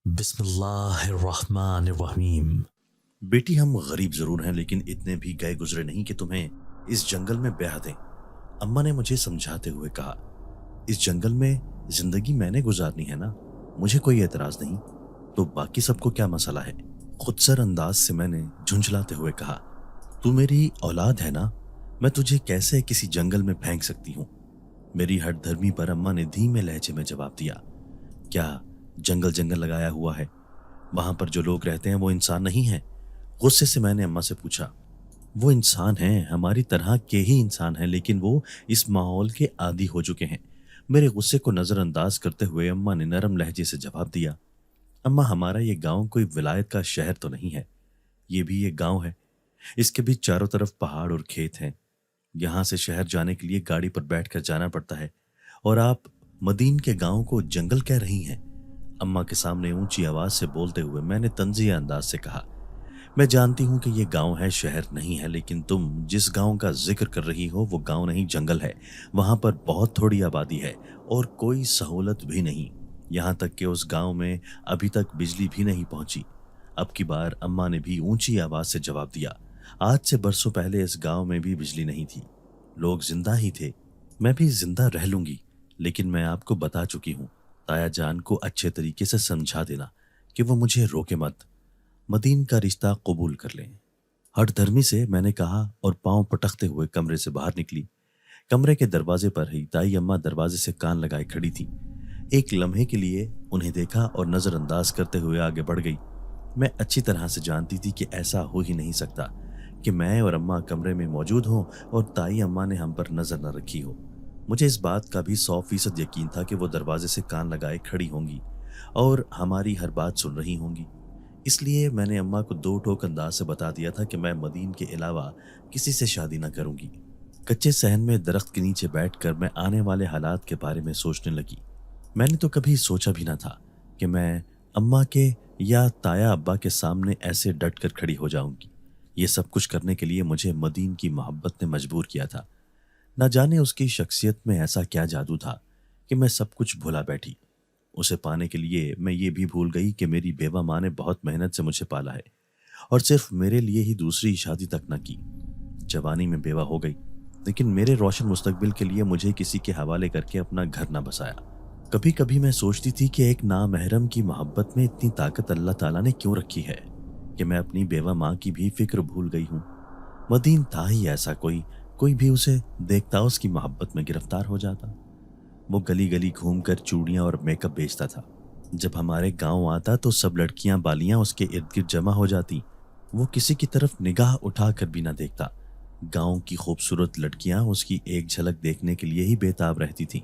बिस्मिल्लाहिर्रहमानिर्रहीम। बेटी, हम गरीब जरूर हैं लेकिन इतने भी गए गुजरे नहीं कि तुम्हें इस जंगल में ब्याह दें। अम्मा ने मुझे समझाते हुए कहा, इस जंगल में जिंदगी मैंने गुजारनी है ना, मुझे कोई एतराज नहीं, तो बाकी सबको क्या मसला है। खुदसर अंदाज से मैंने झुंझलाते हुए कहा, तू मेरी औलाद है ना, मैं तुझे कैसे किसी जंगल में फेंक सकती हूँ। मेरी हठधर्मी पर अम्मा ने धीमे लहजे में जवाब दिया, क्या जंगल जंगल लगाया हुआ है, वहां पर जो लोग रहते हैं वो इंसान नहीं है। गुस्से से मैंने अम्मा से पूछा, वो इंसान हैं, हमारी तरह के ही इंसान हैं, लेकिन वो इस माहौल के आदी हो चुके हैं। मेरे गुस्से को नजरअंदाज करते हुए अम्मा ने नरम लहजे से जवाब दिया, अम्मा, हमारा ये गांव कोई विलायत का शहर तो नहीं है, ये भी एक गांव है। इसके बीच चारों तरफ पहाड़ और खेत हैं। यहाँ से शहर जाने के लिए गाड़ी पर बैठकर जाना पड़ता है, और आप मदीन के गांव को जंगल कह रही हैं। अम्मा के सामने ऊंची आवाज से बोलते हुए मैंने तंजिया अंदाज से कहा, मैं जानती हूं कि ये गांव है, शहर नहीं है, लेकिन तुम जिस गांव का जिक्र कर रही हो वो गांव नहीं, जंगल है। वहां पर बहुत थोड़ी आबादी है और कोई सहूलत भी नहीं। यहां तक कि उस गांव में अभी तक बिजली भी नहीं पहुंची। अब की बार अम्मा ने भी ऊंची आवाज से जवाब दिया, आज से बरसों पहले इस गांव में भी बिजली नहीं थी, लोग जिंदा ही थे। मैं भी जिंदा रह लूंगी, लेकिन मैं आपको बता चुकी हूं। ताया जान को अच्छे तरीके से समझा देना कि वो मुझे रोके मत, मदीन का रिश्ता कबूल कर लें। हठधर्मी से मैंने कहा और पांव पटकते हुए कमरे से बाहर निकली। कमरे के दरवाजे पर ही ताई अम्मा दरवाजे से कान लगाए खड़ी थी। एक लम्हे के लिए उन्हें देखा और नजरअंदाज करते हुए आगे बढ़ गई। मैं अच्छी तरह से जानती थी कि ऐसा हो ही नहीं सकता कि मैं और अम्मा कमरे में मौजूद हों और ताई अम्मा ने हम पर नजर न रखी हो। मुझे इस बात का भी 100% यकीन था कि वो दरवाजे से कान लगाए खड़ी होंगी और हमारी हर बात सुन रही होंगी। इसलिए मैंने अम्मा को दो टोक अंदाज से बता दिया था कि मैं मदीन के अलावा किसी से शादी न करूंगी। कच्चे सहन में दरख्त के नीचे बैठकर मैं आने वाले हालात के बारे में सोचने लगी। मैंने तो कभी सोचा भी ना था कि मैं अम्मा के या ताया अब्बा के सामने ऐसे डट कर खड़ी हो जाऊंगी। ये सब कुछ करने के लिए मुझे मदीन की मोहब्बत ने मजबूर किया था। न जाने उसकी शख्सियत में ऐसा क्या जादू था कि मैं सब कुछ भुला बैठी। उसे पाने के लिए मैं ये भी भूल गई कि मेरी बेवा माँ ने बहुत मेहनत से मुझे पाला है और सिर्फ मेरे लिए ही दूसरी शादी तक न की। जवानी में बेवा हो गई, लेकिन मेरे रोशन मुस्तकबिल के लिए मुझे किसी के हवाले करके अपना घर न बसाया। कभी कभी मैं सोचती थी कि एक नामहरम की मोहब्बत में इतनी ताकत अल्लाह ताला ने क्यों रखी है कि मैं अपनी बेवा माँ की भी फिक्र भूल गई हूँ। मदीन था ही ऐसा कोई, कोई भी उसे देखता उसकी मोहब्बत में गिरफ्तार हो जाता। वो गली गली घूमकर चूड़ियां और मेकअप बेचता था। जब हमारे गांव आता तो सब लड़कियां बालियां उसके इर्द गिर्द जमा हो जाती। वो किसी की तरफ निगाह उठाकर भी ना देखता। गांव की खूबसूरत लड़कियां उसकी एक झलक देखने के लिए ही बेताब रहती थीं।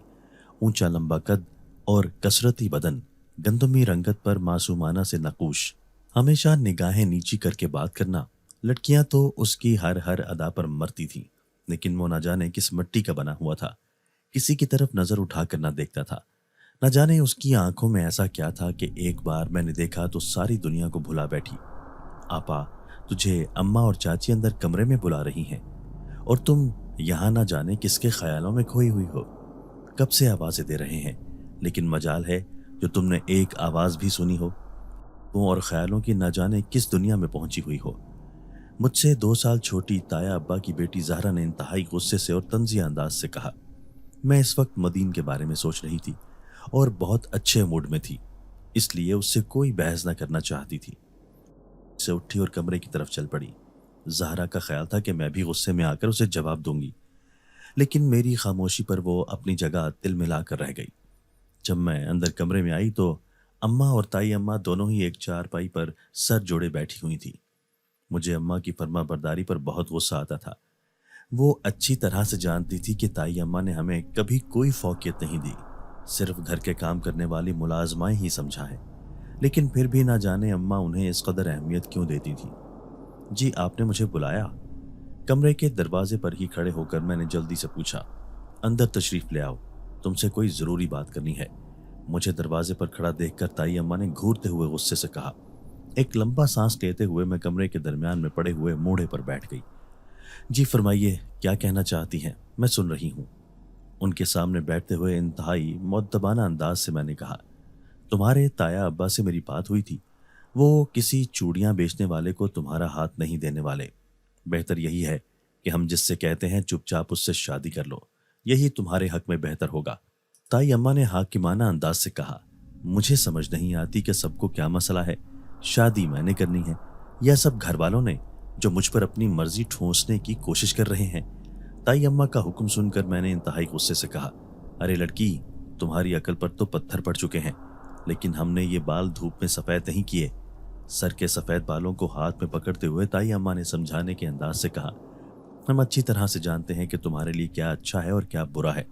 ऊंचा लंबा कद और कसरती बदन, गंदमी रंगत पर मासूमाना से नकूश, हमेशा निगाहें नीची करके बात करना। लड़कियां तो उसकी हर हर अदा पर मरती थीं, लेकिन वो ना जाने किस मिट्टी का बना हुआ था, किसी की तरफ नजर उठाकर ना देखता था। न जाने उसकी आंखों में ऐसा क्या था कि एक बार मैंने देखा तो सारी दुनिया को भुला बैठी। आपा, तुझे अम्मा और चाची अंदर कमरे में बुला रही हैं और तुम यहाँ ना जाने किसके ख्यालों में खोई हुई हो। कब से आवाजें दे रहे हैं, लेकिन मजाल है जो तुमने एक आवाज भी सुनी हो। वो और ख्यालों की न जाने किस दुनिया में पहुंची हुई हो। मुझसे 2 साल छोटी ताया अब्बा की बेटी जहरा ने इंतहाई गुस्से से और तंजिया अंदाज से कहा। मैं इस वक्त मदीन के बारे में सोच रही थी और बहुत अच्छे मूड में थी, इसलिए उससे कोई बहस न करना चाहती थी। से उठी और कमरे की तरफ चल पड़ी। जहरा का ख्याल था कि मैं भी गुस्से में आकर उसे जवाब दूंगी, लेकिन मेरी खामोशी पर वो अपनी जगह तिल मिलाकर रह गई। जब मैं अंदर कमरे में आई तो अम्मा और ताई अम्मा दोनों ही एक चारपाई पर सर जोड़े बैठी हुई थी। मुझे अम्मा की फर्मा बरदारी पर बहुत गुस्सा आता था। वो अच्छी तरह से जानती थी कि ताई अम्मा ने हमें कभी कोई फौकियत नहीं दी, सिर्फ घर के काम करने वाली मुलाजमाएं ही समझा है। लेकिन फिर भी ना जाने अम्मा उन्हें इस कदर अहमियत क्यों देती थी। जी, आपने मुझे बुलाया? कमरे के दरवाजे पर ही खड़े होकर मैंने जल्दी से पूछा। अंदर तशरीफ ले आओ, तुमसे कोई जरूरी बात करनी है। मुझे दरवाजे पर खड़ा देखकर ताई अम्मा ने घूरते हुए गुस्से से कहा। एक लंबा सांस लेते हुए मैं कमरे के दरमियान में पड़े हुए मूढ़े पर बैठ गई। जी फरमाइए, क्या कहना चाहती हैं, मैं सुन रही हूँ। उनके सामने बैठते हुए इंतहाई मुअद्दबाना अंदाज से मैंने कहा। तुम्हारे ताया अब्बा से मेरी बात हुई थी। वो किसी चूड़ियाँ बेचने वाले को तुम्हारा हाथ नहीं देने वाले। बेहतर यही है कि हम जिससे कहते हैं चुपचाप उससे शादी कर लो। यही तुम्हारे हक में बेहतर होगा। ताई अम्मा ने हाकिमाना अंदाज से कहा, मुझे समझ नहीं आती कि सबको क्या मसला है। शादी मैंने करनी है या सब घर वालों ने, जो मुझ पर अपनी मर्जी ठोंसने की कोशिश कर रहे हैं। ताई अम्मा का हुक्म सुनकर मैंने इंतहाई गुस्से से कहा, अरे लड़की, तुम्हारी अकल पर तो पत्थर पड़ चुके हैं, लेकिन हमने ये बाल धूप में सफ़ेद नहीं किए। सर के सफ़ेद बालों को हाथ में पकड़ते हुए ताई अम्मा ने समझाने के अंदाज से कहा, हम अच्छी तरह से जानते हैं कि तुम्हारे लिए क्या अच्छा है और क्या बुरा है।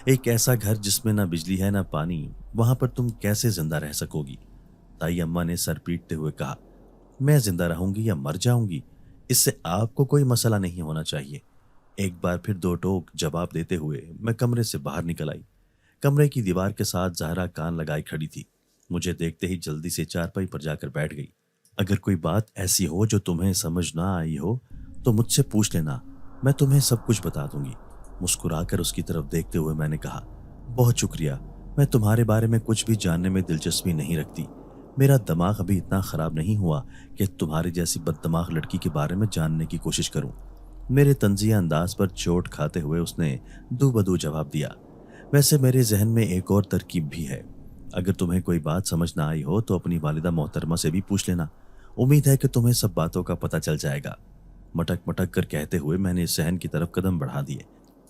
एक ऐसा घर जिसमें ना बिजली है ना पानी, वहां पर तुम कैसे जिंदा रह सकोगी? ताई अम्मा ने सर पीटते हुए कहा, मैं जिंदा रहूंगी या मर जाऊंगी, इससे आपको कोई मसला नहीं होना चाहिए। एक बार फिर दो टोक जवाब देते हुए मैं कमरे से बाहर निकल आई। कमरे की दीवार के साथ ज़हरा कान लगाई खड़ी थी। मुझे देखते ही जल्दी से चारपाई पर जाकर बैठ गई। अगर कोई बात ऐसी हो जो तुम्हें समझ ना आई हो तो मुझसे पूछ लेना, मैं तुम्हें सब कुछ बता दूंगी। मुस्कुराकर उसकी तरफ देखते हुए मैंने कहा, बहुत शुक्रिया, मैं तुम्हारे बारे में कुछ भी जानने में दिलचस्पी नहीं रखती। मेरा दिमाग अभी इतना ख़राब नहीं हुआ कि तुम्हारी जैसी बददिमाग लड़की के बारे में जानने की कोशिश करूं। मेरे तंजिया अंदाज पर चोट खाते हुए उसने दो बदू जवाब दिया, वैसे मेरे जहन में एक और तरकीब भी है। अगर तुम्हें कोई बात समझ ना आई हो तो अपनी वालिदा मोहतरमा से भी पूछ लेना। उम्मीद है कि तुम्हें सब बातों का पता चल जाएगा। मटक मटक कर कहते हुए मैंने सहन की तरफ कदम बढ़ा दिए।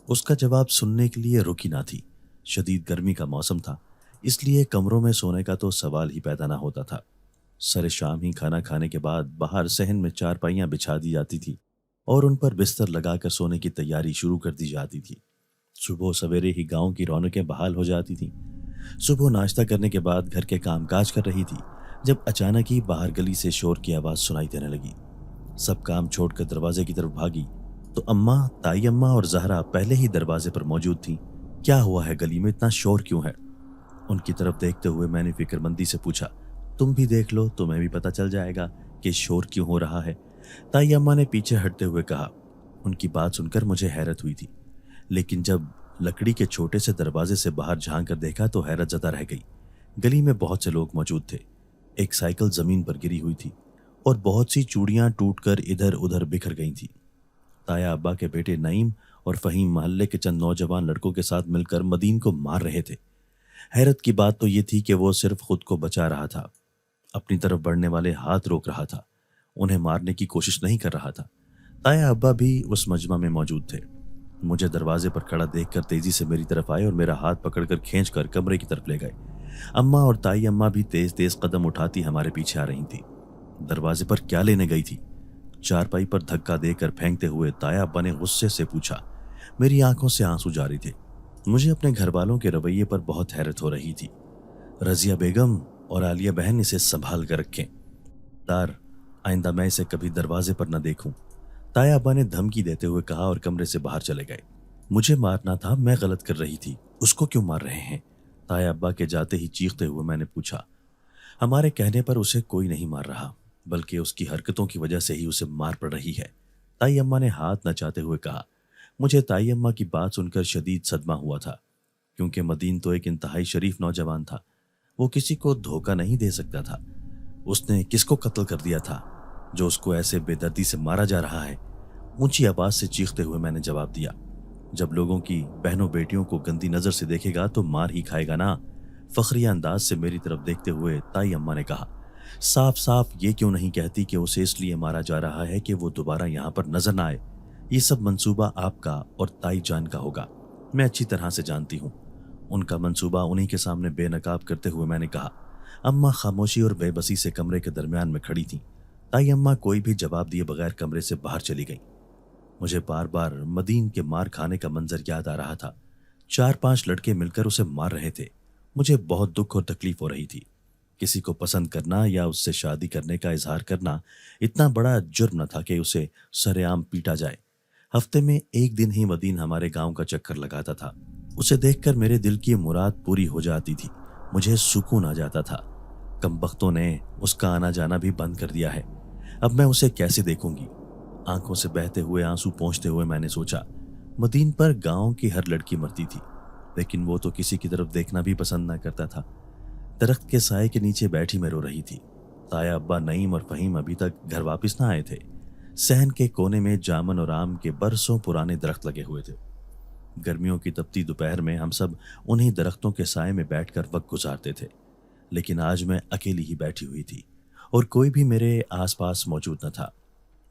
उसका जवाब सुनने के लिए रुकी ना थी। शदीद गर्मी का मौसम था, इसलिए कमरों में सोने का तो सवाल ही पैदा ना होता था। सरे शाम ही खाना खाने के बाद बाहर सहन में चारपाइयाँ बिछा दी जाती थी और उन पर बिस्तर लगाकर सोने की तैयारी शुरू कर दी जाती थी। सुबह सवेरे ही गांव की रौनकें बहाल हो जाती थीं। सुबह नाश्ता करने के बाद घर के कामकाज कर रही थी जब अचानक ही बाहर गली से शोर की आवाज़ सुनाई देने लगी। सब काम छोड़कर दरवाजे की तरफ भागी तो अम्मा, ताई अम्मा और जहरा पहले ही दरवाजे पर मौजूद थीं। क्या हुआ है, गली में इतना शोर क्यों है? उनकी तरफ देखते हुए मैंने फिक्रमंदी से पूछा, तुम भी देख लो, तुम्हें भी पता चल जाएगा कि शोर क्यों हो रहा है। ताई अम्मा ने पीछे हटते हुए कहा। उनकी बात सुनकर मुझे हैरत हुई थी, लेकिन जब लकड़ी के छोटे से दरवाजे से बाहर झांक कर देखा तो हैरत ज़दा रह गई। गली में बहुत से लोग मौजूद थे। एक साइकिल ज़मीन पर गिरी हुई थी और बहुत सी चूड़ियाँ टूटकर इधर उधर बिखर गई थीं। ताया अब्बा के बेटे नईम और फ़हीम मोहल्ले के चंद नौजवान लड़कों के साथ मिलकर मदीन को मार रहे थे। हैरत की बात तो ये थी कि वो सिर्फ खुद को बचा रहा था, अपनी तरफ बढ़ने वाले हाथ रोक रहा था, उन्हें मारने की कोशिश नहीं कर रहा था। ताया अब्बा भी उस मजमा में मौजूद थे। मुझे दरवाजे पर खड़ा देखकर तेजी से मेरी तरफ आए और मेरा हाथ पकड़कर खींचकर कमरे की तरफ ले गए। अम्मा और ताई अम्मा भी तेज तेज कदम उठाती हमारे पीछे आ रही थी। दरवाजे पर क्या लेने गई थी? चारपाई पर धक्का देकर फेंकते हुए ताया अब्बा ने गुस्से से पूछा। मेरी आंखों से आंसू जारी थे। मुझे अपने घर वालों के रवैये पर बहुत हैरत हो रही थी। रजिया बेगम और आलिया बहन इसे संभाल कर रखें। तार, आइंदा मैं इसे कभी दरवाजे पर न देखूं, ताया अब्बा ने धमकी देते हुए कहा और कमरे से बाहर चले गए। मुझे मारना था, मैं गलत कर रही थी, उसको क्यों मार रहे हैं? ताया अब्बा के जाते ही चीखते हुए मैंने पूछा। हमारे कहने पर उसे कोई नहीं मार रहा, बल्कि उसकी हरकतों की वजह से ही उसे मार पड़ रही है, ताई अम्मा ने हाथ नचाते हुए कहा। मुझे ताई अम्मा की बात सुनकर शदीद सदमा हुआ था, क्योंकि मदीन तो एक इंतहाई शरीफ नौजवान था। वो किसी को धोखा नहीं दे सकता था। उसने किसको कत्ल कर दिया था जो उसको ऐसे बेदर्दी से मारा जा रहा है? ऊंची आवाज से चीखते हुए मैंने जवाब दिया, जब लोगों की बहनों बेटियों को गंदी नजर से देखेगा तो मार ही खाएगा ना। फखरिया अंदाज से मेरी तरफ देखते हुए ताई अम्मा ने कहा, साफ साफ ये क्यों नहीं कहती कि उसे इसलिए मारा जा रहा है कि वो दोबारा यहाँ पर नजर ना आए? ये सब मंसूबा आपका और ताई जान का होगा, मैं अच्छी तरह से जानती हूँ। उनका मंसूबा उन्हीं के सामने बेनकाब करते हुए मैंने कहा। अम्मा खामोशी और बेबसी से कमरे के दरमियान में खड़ी थीं। ताई अम्मा कोई भी जवाब दिए बगैर कमरे से बाहर चली गईं। मुझे बार बार मदीन के मार खाने का मंजर याद आ रहा था। 4-5 लड़के मिलकर उसे मार रहे थे। मुझे बहुत दुख और तकलीफ हो रही थी। किसी को पसंद करना या उससे शादी करने का इजहार करना इतना बड़ा जुर्म न था कि उसे सरेआम पीटा जाए। हफ्ते में एक दिन ही मदीन हमारे गांव का चक्कर लगाता था। उसे देखकर मेरे दिल की मुराद पूरी हो जाती थी, मुझे सुकून आ जाता था। कमबख्तों ने उसका आना जाना भी बंद कर दिया है। अब मैं उसे कैसे देखूंगी? आंखों से बहते हुए आंसू पोंछते हुए मैंने सोचा, मदीन पर गांव की हर लड़की मरती थी, लेकिन वो तो किसी की तरफ देखना भी पसंद ना करता था। درخت کے سائے کے نیچے بیٹھی میں رو رہی تھی۔ تایا، ابا، نعیم اور فہیم ابھی تک گھر واپس نہ آئے تھے۔ صحن کے کونے میں جامن اور آم کے برسوں پرانے درخت لگے ہوئے تھے۔ گرمیوں کی تپتی دوپہر میں ہم سب انہی درختوں کے سائے میں بیٹھ کر وقت گزارتے تھے، لیکن آج میں اکیلی ہی بیٹھی ہوئی تھی اور کوئی بھی میرے آس پاس موجود نہ تھا۔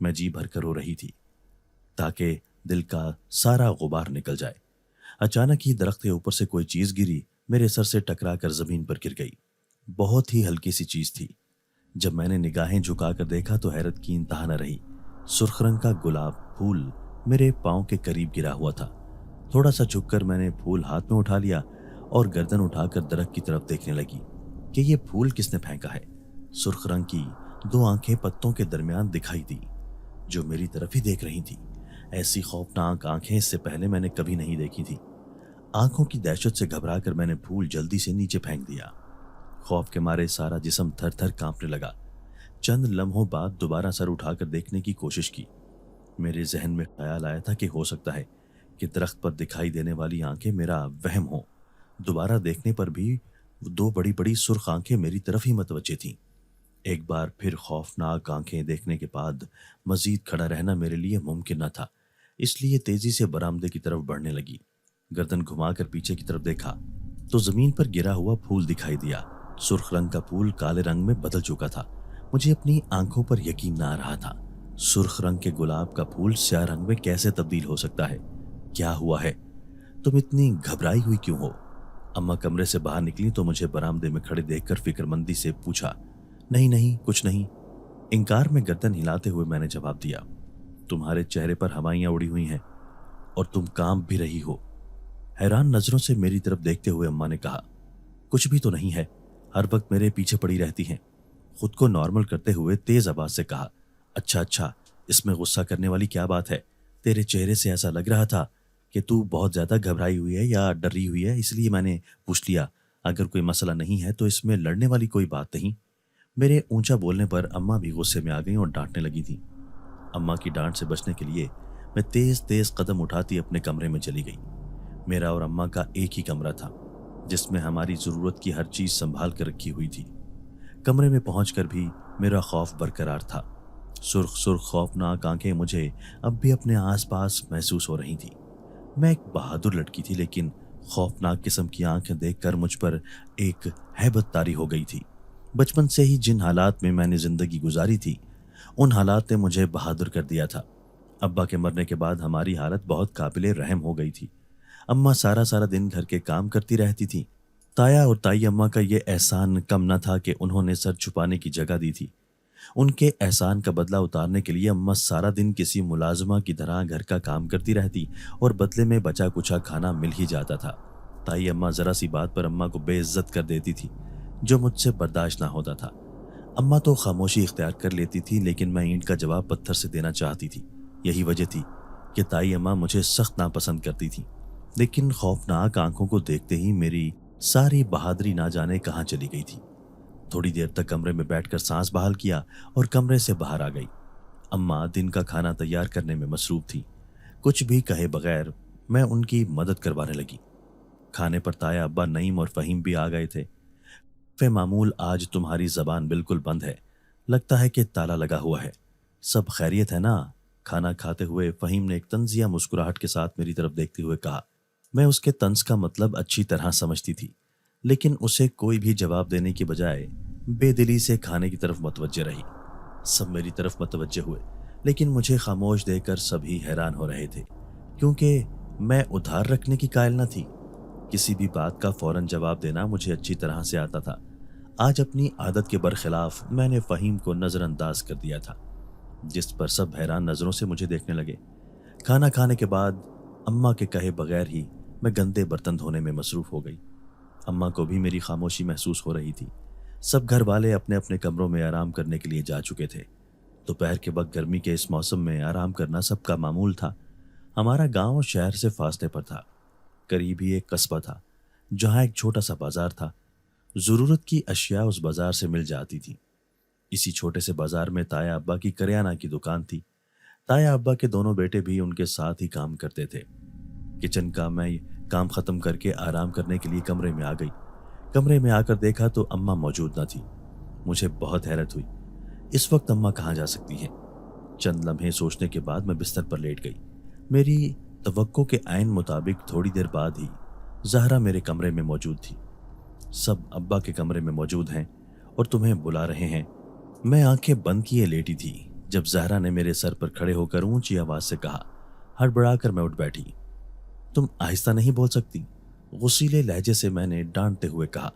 میں جی بھر کر رو رہی تھی تاکہ دل کا سارا غبار نکل جائے۔ اچانک ہی درخت کے اوپر سے کوئی چیز گری، میرے سر سے ٹکرا کر زمین پر گر گئی۔ بہت ہی ہلکی سی چیز تھی۔ جب میں نے نگاہیں جھکا کر دیکھا تو حیرت کی انتہا نہ رہی۔ سرخ رنگ کا گلاب پھول میرے پاؤں کے قریب گرا ہوا تھا۔ تھوڑا سا جھک کر میں نے پھول ہاتھ میں اٹھا لیا اور گردن اٹھا کر درخت کی طرف دیکھنے لگی کہ یہ پھول کس نے پھینکا ہے۔ سرخ رنگ کی دو آنکھیں پتوں کے درمیان دکھائی دی جو میری طرف ہی دیکھ رہی تھی۔ ایسی خوفناک آنکھیں اس سے پہلے میں نے کبھی نہیں دیکھی تھی۔ آنکھوں کی دہشت سے گھبرا کر میں نے پھول جلدی سے نیچے پھینک دیا۔ خوف کے مارے سارا جسم تھر تھر کانپنے لگا۔ چند لمحوں بعد دوبارہ سر اٹھا کر دیکھنے کی کوشش کی۔ میرے ذہن میں خیال آیا تھا کہ ہو سکتا ہے کہ درخت پر دکھائی دینے والی آنکھیں میرا وہم ہوں۔ دوبارہ دیکھنے پر بھی دو بڑی بڑی سرخ آنکھیں میری طرف ہی متوجہ تھیں۔ ایک بار پھر خوفناک آنکھیں دیکھنے کے بعد مزید کھڑا رہنا میرے لیے ممکن نہ تھا، اس لیے تیزی سے برآمدے کی طرف بڑھنے لگی۔ گردن گھما کر پیچھے کی طرف دیکھا تو زمین پر گرا ہوا پھول دکھائی دیا۔ سرخ رنگ کا پھول کالے رنگ میں بدل چکا تھا۔ مجھے اپنی آنکھوں پر یقین نہ آ رہا تھا۔ سرخ رنگ کے گلاب کا پھول سیاہ رنگ میں کیسے تبدیل ہو سکتا ہے؟ کیا ہوا ہے؟ تم اتنی گھبرائی ہوئی کیوں ہو؟ اماں کمرے سے باہر نکلی تو مجھے برآمدے میں کھڑے دیکھ کر فکر مندی سے پوچھا۔ نہیں نہیں، کچھ نہیں، انکار میں گردن ہلاتے ہوئے میں نے جواب دیا۔ تمہارے چہرے پر ہوائیاں اڑی ہوئی ہیں اور تم کانپ بھی رہی ہو۔ حیران نظروں سے میری طرف دیکھتے ہوئے اماں نے کہا، کچھ بھی تو نہیں ہے، ہر وقت میرے پیچھے پڑی رہتی ہیں۔ خود کو نارمل کرتے ہوئے تیز آواز سے کہا، اچھا، اس میں غصہ کرنے والی کیا بات ہے؟ تیرے چہرے سے ایسا لگ رہا تھا کہ تو بہت زیادہ گھبرائی ہوئی ہے یا ڈری ہوئی ہے، اس لیے میں نے پوچھ لیا۔ اگر کوئی مسئلہ نہیں ہے تو اس میں لڑنے والی کوئی بات نہیں۔ میرے اونچا بولنے پر اماں بھی غصے میں آ گئیں اور ڈانٹنے لگی تھیں۔ اماں کی ڈانٹ سے بچنے کے لیے میں تیز تیز قدم اٹھاتی اپنے کمرے میں چلی گئی۔ میرا اور اماں کا ایک ہی کمرہ تھا جس میں ہماری ضرورت کی ہر چیز سنبھال کر رکھی ہوئی تھی۔ کمرے میں پہنچ کر بھی میرا خوف برقرار تھا۔ سرخ خوفناک آنکھیں مجھے اب بھی اپنے آس پاس محسوس ہو رہی تھیں۔ میں ایک بہادر لڑکی تھی، لیکن خوفناک قسم کی آنکھیں دیکھ کر مجھ پر ایک ہیبت طاری ہو گئی تھی۔ بچپن سے ہی جن حالات میں نے زندگی گزاری تھی ان حالات نے مجھے بہادر کر دیا تھا۔ ابا کے مرنے کے بعد ہماری حالت بہت قابل رحم ہو گئی تھی۔ اماں سارا دن گھر کے کام کرتی رہتی تھی۔ تایا اور تائی اماں کا یہ احسان کم نہ تھا کہ انہوں نے سر چھپانے کی جگہ دی تھی۔ ان کے احسان کا بدلہ اتارنے کے لیے اماں سارا دن کسی ملازمہ کی طرح گھر کا کام کرتی رہتی اور بدلے میں بچا کچھا کھانا مل ہی جاتا تھا۔ تائی اماں ذرا سی بات پر اماں کو بے عزت کر دیتی تھی جو مجھ سے برداشت نہ ہوتا تھا۔ اماں تو خاموشی اختیار کر لیتی تھی، لیکن میں اینٹ کا جواب پتھر سے دینا چاہتی تھی۔ یہی وجہ تھی کہ تائی اماں مجھے سخت ناپسند کرتی تھی، لیکن خوفناک آنکھوں کو دیکھتے ہی میری ساری بہادری نہ جانے کہاں چلی گئی تھی۔ تھوڑی دیر تک کمرے میں بیٹھ کر سانس بحال کیا اور کمرے سے باہر آ گئی۔ اماں دن کا کھانا تیار کرنے میں مصروف تھی۔ کچھ بھی کہے بغیر میں ان کی مدد کروانے لگی۔ کھانے پر تایا، ابا، نعیم اور فہیم بھی آ گئے تھے۔ فے معمول آج تمہاری زبان بالکل بند ہے، لگتا ہے کہ تالا لگا ہوا ہے۔ سب خیریت ہے نا؟ کھانا کھاتے ہوئے فہیم نے ایک طنزیہ مسکراہٹ کے ساتھ میری طرف دیکھتے ہوئے کہا۔ میں اس کے طنز کا مطلب اچھی طرح سمجھتی تھی، لیکن اسے کوئی بھی جواب دینے کی بجائے بے دلی سے کھانے کی طرف متوجہ رہی۔ سب میری طرف متوجہ ہوئے، لیکن مجھے خاموش دیکھ کر سبھی حیران ہو رہے تھے، کیونکہ میں ادھار رکھنے کی قائل نہ تھی۔ کسی بھی بات کا فوراً جواب دینا مجھے اچھی طرح سے آتا تھا۔ آج اپنی عادت کے برخلاف میں نے فہیم کو نظر انداز کر دیا تھا، جس پر سب حیران نظروں سے مجھے دیکھنے لگے۔ کھانا کھانے کے بعد اماں کے کہے بغیر ہی میں گندے برتن دھونے میں مصروف ہو گئی۔ اماں کو بھی میری خاموشی محسوس ہو رہی تھی۔ سب گھر والے اپنے اپنے کمروں میں آرام کرنے کے لیے جا چکے تھے۔ دوپہر کے وقت گرمی کے اس موسم میں آرام کرنا سب کا معمول تھا۔ ہمارا گاؤں شہر سے فاصلے پر تھا۔ قریب ہی ایک قصبہ تھا جہاں ایک چھوٹا سا بازار تھا۔ ضرورت کی اشیاء اس بازار سے مل جاتی تھی۔ اسی چھوٹے سے بازار میں تایا ابا کی کریانہ کی دکان تھی۔ تایا ابا کے دونوں بیٹے بھی ان کے ساتھ ہی کام کرتے تھے۔ کچن کا میں کام ختم کر کے آرام کرنے کے لیے کمرے میں آ گئی۔ कमरे में आकर देखा तो अम्मा मौजूद न थी। मुझे बहुत हैरत हुई। इस वक्त अम्मा कहाँ जा सकती हैं? चंद लम्हे सोचने के बाद मैं बिस्तर पर लेट गई। मेरी तवक्को के आइन मुताबिक थोड़ी देर बाद ही ज़हरा मेरे कमरे में मौजूद थी। सब अब्बा के कमरे में मौजूद हैं और तुम्हें बुला रहे हैं। मैं आंखें बंद किए लेटी थी जब ज़हरा ने मेरे सर पर खड़े होकर ऊंची आवाज़ से कहा। हड़बड़ाकर मैं उठ बैठी। तुम आहिस्ता नहीं बोल सकती? गुस्सीले लहजे से मैंने डांटते हुए कहा।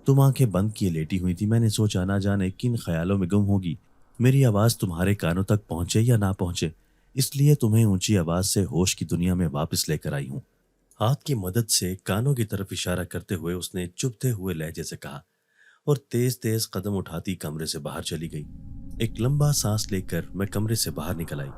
तुम आंखें बंद किए लेटी हुई थी। मैंने सोचा ना जाने किन ख्यालों में गुम होगी, मेरी आवाज़ तुम्हारे कानों तक पहुंचे या ना पहुंचे, इसलिए तुम्हें ऊंची आवाज़ से होश की दुनिया में वापस लेकर आई हूं। हाथ की मदद से कानों की तरफ इशारा करते हुए उसने चुभते हुए लहजे से कहा और तेज तेज कदम उठाती कमरे से बाहर चली गई। एक लंबा सांस लेकर मैं कमरे से बाहर निकल आई।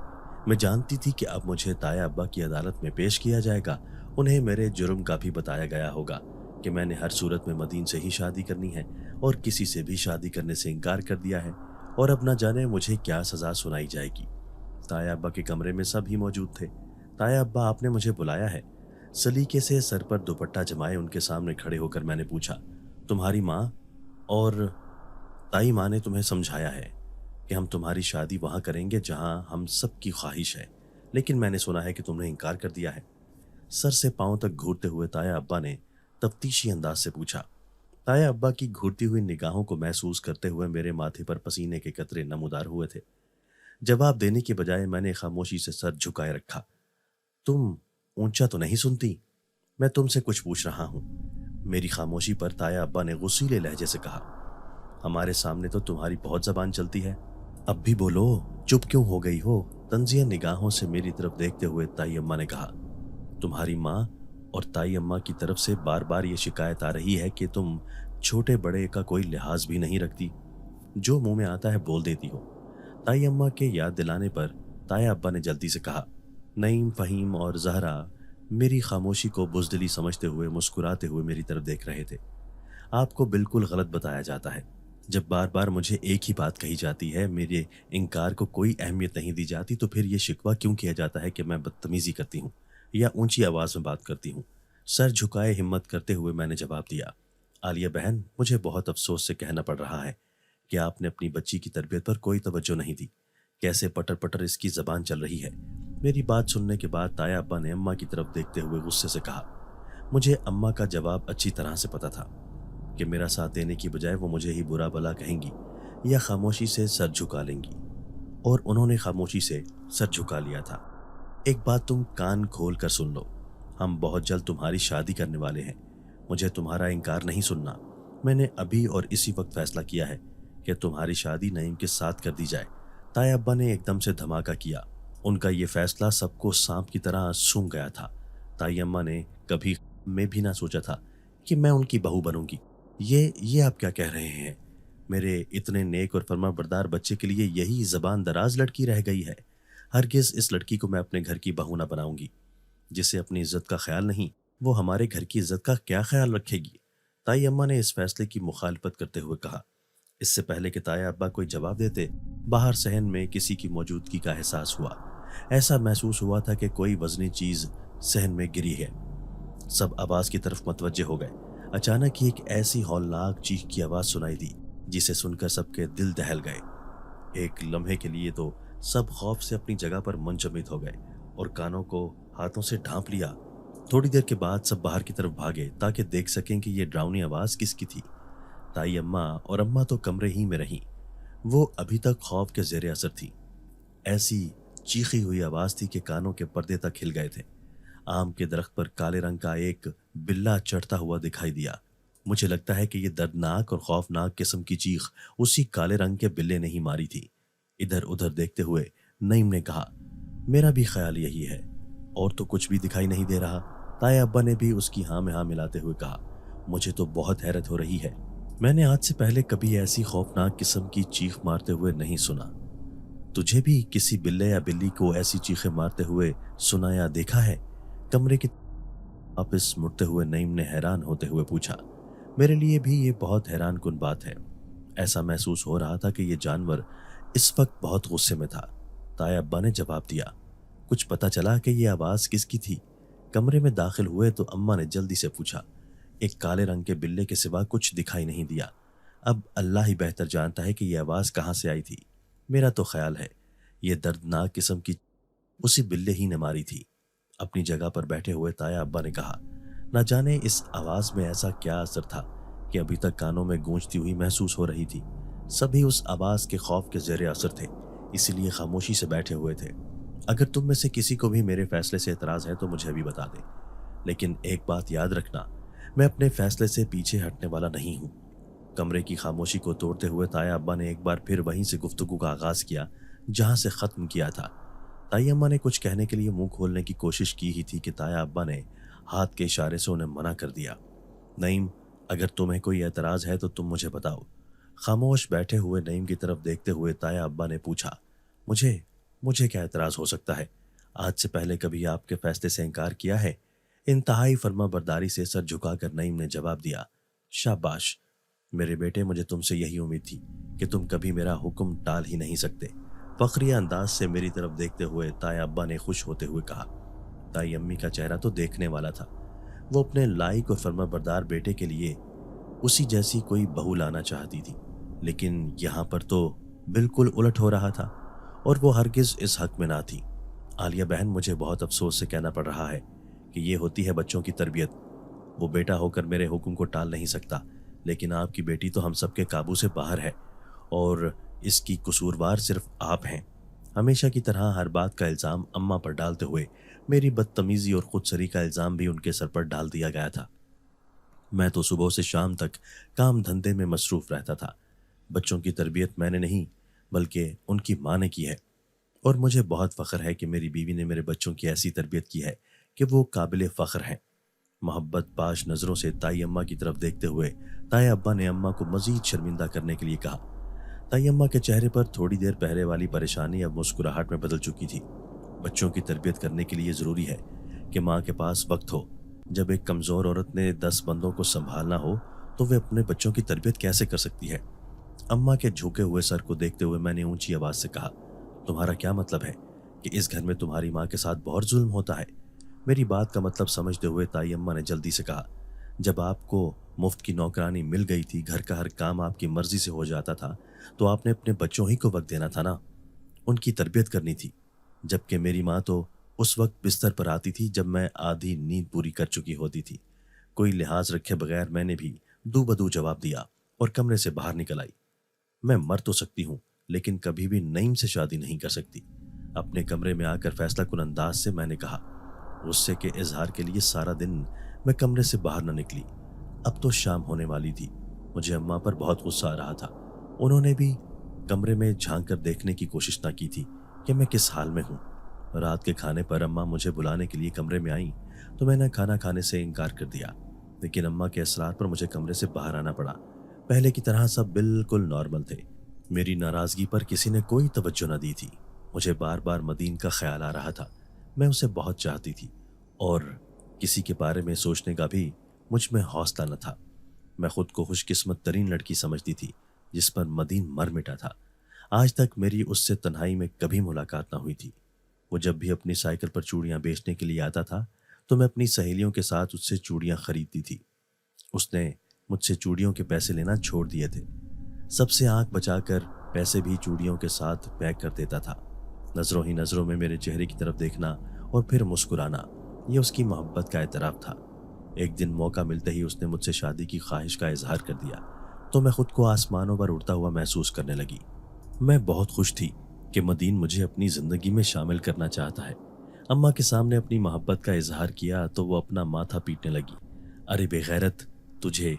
मैं जानती थी कि अब मुझे ताया अब्बा की अदालत में पेश किया जाएगा। उन्हें मेरे जुर्म का भी बताया गया होगा कि मैंने हर सूरत में मदीन से ही शादी करनी है और किसी से भी शादी करने से इनकार कर दिया है, और अब न जाने मुझे क्या सज़ा सुनाई जाएगी। ताया अब्बा के कमरे में सब ही मौजूद थे। ताया अब्बा, आपने मुझे बुलाया है? सलीके से सर पर दुपट्टा जमाए उनके सामने खड़े होकर मैंने पूछा। तुम्हारी माँ और ताई माँ ने तुम्हें समझाया है कि हम तुम्हारी शादी वहाँ करेंगे जहाँ हम सब की ख्वाहिश है, लेकिन मैंने सुना है कि तुमने इनकार कर दिया है। सर से पांव तक घूरते हुए ताया अब्बा ने तफ्तीशी अंदाज से पूछा। ताया अब्बा की घूरती हुई निगाहों को महसूस करते हुए मेरे माथे पर पसीने के कतरे नमूदार हुए थे। जवाब देने के बजाय मैंने खामोशी से सर झुकाए रखा। तुम ऊंचा तो नहीं सुनती? मैं तुमसे कुछ पूछ रहा हूं। मेरी खामोशी पर ताया अब्बा ने गुस्सीले लहजे से कहा। हमारे सामने तो तुम्हारी बहुत जबान चलती है, अब भी बोलो, चुप क्यों हो गई हो? तंजिया निगाहों से मेरी तरफ देखते हुए ताई अम्मा ने कहा। तुम्हारी माँ और ताई अम्मा की तरफ से बार बार ये शिकायत आ रही है कि तुम छोटे बड़े का कोई लिहाज भी नहीं रखती, जो मुंह में आता है बोल देती हो। ताई अम्मा के याद दिलाने पर ताया अब्बा ने जल्दी से कहा। नईम, फहीम और ज़हरा मेरी खामोशी को बुज़दिली समझते हुए मुस्कुराते हुए मेरी तरफ देख रहे थे। आपको बिल्कुल गलत बताया जाता है। जब बार बार मुझे एक ही बात कही जाती है, मेरे इनकार को कोई अहमियत नहीं दी जाती, तो फिर ये शिकवा क्यों किया जाता है कि मैं बदतमीज़ी करती हूँ या ऊंची आवाज़ में बात करती हूँ? सर झुकाए हिम्मत करते हुए मैंने जवाब दिया। आलिया बहन, मुझे बहुत अफसोस से कहना पड़ रहा है कि आपने अपनी बच्ची की तरबियत पर कोई तवज्जो नहीं दी। कैसे पटर पटर इसकी ज़बान चल रही है। मेरी बात सुनने के बाद ताया अब्बा ने अम्मा की तरफ देखते हुए गुस्से से कहा। मुझे अम्मा का जवाब अच्छी तरह से पता था कि मेरा साथ देने की बजाय वो मुझे ही बुरा भला कहेंगी या खामोशी से सर झुका लेंगी, और उन्होंने खामोशी से सर झुका लिया था। एक बात तुम कान खोल कर सुन लो, हम बहुत जल्द तुम्हारी शादी करने वाले हैं। मुझे तुम्हारा इनकार नहीं सुनना। मैंने अभी और इसी वक्त फैसला किया है कि तुम्हारी शादी नईम के साथ कर दी जाए। ताया अब्बा ने एकदम से धमाका किया। उनका ये फैसला सबको सांप की तरह सूंघ गया था। ताई अम्मा ने कभी मैं भी ना सोचा था कि मैं उनकी बहू बनूंगी। ये आप क्या कह रहे हैं? मेरे इतने नेक और फरमाबरदार बच्चे के लिए यही ज़बान दराज लड़की रह गई है। हरगिज़ इस लड़की को मैं अपने घर की बहू ना बनाऊंगी। जिसे अपनी इज्जत का ख्याल नहीं, वो हमारे घर की इज्जत का क्या ख्याल रखेगी? ताई अम्मा ने इस फैसले की मुखालफत करते हुए कहा। इससे पहले कि ताया अब्बा कोई जवाब देते, बाहर सहन में किसी की मौजूदगी का एहसास हुआ। ऐसा महसूस हुआ था कि कोई वजनी चीज सहन में गिरी है। सब आवाज की तरफ मतवज्जे हो गए। अचानक ही एक ऐसी हौलनाक चीख की आवाज सुनाई दी जिसे सुनकर सबके दिल दहल गए। एक लम्हे के लिए तो सब खौफ से अपनी जगह पर मुंजमद हो गए और कानों को हाथों से ढांप लिया। थोड़ी देर के बाद सब बाहर की तरफ भागे ताकि देख सकें कि ये डरावनी आवाज किसकी थी। ताई अम्मा और अम्मा तो कमरे ही में रहीं। वो अभी तक खौफ के जेरे असर थी। ऐसी चीखी हुई आवाज थी कि कानों के पर्दे तक हिल गए थे। आम के दरख्त पर काले रंग का एक बिल्ला चढ़ता हुआ दिखाई दिया। मुझे लगता है कि ये दर्दनाक और खौफनाक किस्म की चीख उसी काले रंग के बिल्ले ने ही मारी थी। इधर उधर देखते हुए नईम ने कहा, मेरा भी ख्याल यही है, और तो कुछ भी दिखाई नहीं दे रहा। ताया अब्बा ने भी उसकी हाँ में हाँ मिलाते हुए कहा, मुझे तो बहुत हैरत हो रही है। मैंने आज से पहले कभी ऐसी खौफनाक किस्म की चीख मारते हुए नहीं सुना। तुझे भी किसी बिल्ले या बिल्ली को ऐसी चीखें मारते हुए सुना या देखा है? कमरे के वापस मुड़ते हुए नईम ने हैरान होते हुए पूछा। मेरे लिए भी ये बहुत हैरान कुन बात है। ऐसा महसूस हो रहा था कि ये जानवर इस वक्त बहुत गुस्से में था। ताया अब्बा ने जवाब दिया, कुछ पता चला कि ये आवाज किसकी थी? कमरे में दाखिल हुए तो अम्मा ने जल्दी से पूछा, ایک کالے رنگ کے بلے کے سوا کچھ دکھائی نہیں دیا۔ اب اللہ ہی بہتر جانتا ہے کہ یہ آواز کہاں سے آئی تھی۔ میرا تو خیال ہے یہ دردناک قسم کی اسی بلے ہی نے ماری تھی۔ اپنی جگہ پر بیٹھے ہوئے تایا ابا نے کہا، نہ جانے اس آواز میں ایسا کیا اثر تھا کہ ابھی تک کانوں میں گونجتی ہوئی محسوس ہو رہی تھی۔ سبھی اس آواز کے خوف کے زیر اثر تھے، اسی لیے خاموشی سے بیٹھے ہوئے تھے۔ اگر تم میں سے کسی کو بھی میرے فیصلے سے اعتراض ہے تو مجھے بھی بتا دے، لیکن ایک بات یاد رکھنا، میں اپنے فیصلے سے پیچھے ہٹنے والا نہیں ہوں۔ کمرے کی خاموشی کو توڑتے ہوئے تایا ابا نے ایک بار پھر وہیں سے گفتگو کا آغاز کیا جہاں سے ختم کیا تھا۔ تائی اماں نے کچھ کہنے کے لیے منہ کھولنے کی کوشش کی ہی تھی کہ تایا ابا نے ہاتھ کے اشارے سے انہیں منع کر دیا۔ نعیم، اگر تمہیں کوئی اعتراض ہے تو تم مجھے بتاؤ۔ خاموش بیٹھے ہوئے نعیم کی طرف دیکھتے ہوئے تایا ابا نے پوچھا۔ مجھے کیا اعتراض ہو سکتا ہے؟ آج سے پہلے کبھی آپ کے فیصلے سے انکار کیا ہے؟ انتہائی فرما برداری سے سر جھکا کر نعیم نے جواب دیا۔ شاباش میرے بیٹے، مجھے تم سے یہی امید تھی کہ تم کبھی میرا حکم ٹال ہی نہیں سکتے۔ فخریہ انداز سے میری طرف دیکھتے ہوئے تایا ابا نے خوش ہوتے ہوئے کہا۔ تائی امی کا چہرہ تو دیکھنے والا تھا۔ وہ اپنے لائق اور فرما بردار بیٹے کے لیے اسی جیسی کوئی بہو لانا چاہتی تھی، لیکن یہاں پر تو بالکل الٹ ہو رہا تھا، اور وہ ہرگز اس حق میں نہ تھی۔ عالیہ بہن، مجھے بہت افسوس سے کہنا پڑ رہا ہے کہ یہ ہوتی ہے بچوں کی تربیت۔ وہ بیٹا ہو کر میرے حکم کو ٹال نہیں سکتا، لیکن آپ کی بیٹی تو ہم سب کے قابو سے باہر ہے، اور اس کی قصوروار صرف آپ ہیں۔ ہمیشہ کی طرح ہر بات کا الزام اماں پر ڈالتے ہوئے میری بدتمیزی اور خودسری کا الزام بھی ان کے سر پر ڈال دیا گیا تھا۔ میں تو صبح سے شام تک کام دھندے میں مصروف رہتا تھا۔ بچوں کی تربیت میں نے نہیں بلکہ ان کی ماں نے کی ہے، اور مجھے بہت فخر ہے کہ میری بیوی نے میرے بچوں کی ایسی تربیت کی ہے کہ وہ قابل فخر ہیں۔ محبت باش نظروں سے تائی اماں کی طرف دیکھتے ہوئے تایا ابا نے اماں کو مزید شرمندہ کرنے کے لیے کہا۔ تائی اماں کے چہرے پر تھوڑی دیر پہلے والی پریشانی اب مسکراہٹ میں بدل چکی تھی۔ بچوں کی تربیت کرنے کے لیے ضروری ہے کہ ماں کے پاس وقت ہو۔ جب ایک کمزور عورت نے 10 بندوں کو سنبھالنا ہو تو وہ اپنے بچوں کی تربیت کیسے کر سکتی ہے؟ اماں کے جھکے ہوئے سر کو دیکھتے ہوئے میں نے اونچی آواز سے کہا، تمہارا کیا مطلب ہے کہ اس گھر میں تمہاری ماں کے ساتھ بہت ظلم ہوتا ہے؟ میری بات کا مطلب سمجھتے ہوئے تائی اماں نے جلدی سے کہا، جب آپ کو مفت کی نوکرانی مل گئی تھی، گھر کا ہر کام آپ کی مرضی سے ہو جاتا تھا، تو آپ نے اپنے بچوں ہی کو وقت دینا تھا نا، ان کی تربیت کرنی تھی۔ جبکہ میری ماں تو اس وقت بستر پر آتی تھی جب میں آدھی نیند پوری کر چکی ہوتی تھی۔ کوئی لحاظ رکھے بغیر میں نے بھی دو بدو جواب دیا اور کمرے سے باہر نکل آئی۔ میں مر تو سکتی ہوں لیکن کبھی بھی نعیم سے شادی نہیں کر سکتی۔ اپنے کمرے میں آ کر فیصلہ کن انداز سے میں نے کہا۔ غصے کے اظہار کے لیے سارا دن میں کمرے سے باہر نہ نکلی۔ اب تو شام ہونے والی تھی۔ مجھے اماں پر بہت غصہ آ رہا تھا۔ انہوں نے بھی کمرے میں جھانک کر دیکھنے کی کوشش نہ کی تھی کہ میں کس حال میں ہوں۔ رات کے کھانے پر اماں مجھے بلانے کے لیے کمرے میں آئیں تو میں نے کھانا کھانے سے انکار کر دیا، لیکن اماں کے اصرار پر مجھے کمرے سے باہر آنا پڑا۔ پہلے کی طرح سب بالکل نارمل تھے۔ میری ناراضگی پر کسی نے کوئی توجہ نہ دی تھی۔ مجھے بار بار مدین کا خیال آ رہا تھا۔ میں اسے بہت چاہتی تھی اور کسی کے بارے میں سوچنے کا بھی مجھ میں حوصلہ نہ تھا۔ میں خود کو خوش قسمت ترین لڑکی سمجھتی تھی جس پر مدین مر مٹا تھا۔ آج تک میری اس سے تنہائی میں کبھی ملاقات نہ ہوئی تھی۔ وہ جب بھی اپنی سائیکل پر چوڑیاں بیچنے کے لیے آتا تھا تو میں اپنی سہیلیوں کے ساتھ اس سے چوڑیاں خریدتی تھی۔ اس نے مجھ سے چوڑیوں کے پیسے لینا چھوڑ دیے تھے۔ سب سے آنکھ بچا کر پیسے بھی چوڑیوں کے ساتھ پیک کر دیتا تھا۔ نظروں ہی نظروں میں میرے چہرے کی طرف دیکھنا اور پھر مسکرانا، یہ اس کی محبت کا اعتراف تھا۔ ایک دن موقع ملتے ہی اس نے مجھ سے شادی کی خواہش کا اظہار کر دیا تو میں خود کو آسمانوں پر اڑتا ہوا محسوس کرنے لگی۔ میں بہت خوش تھی کہ مدین مجھے اپنی زندگی میں شامل کرنا چاہتا ہے۔ اماں کے سامنے اپنی محبت کا اظہار کیا تو وہ اپنا ماتھا پیٹنے لگی۔ ارے بے غیرت، تجھے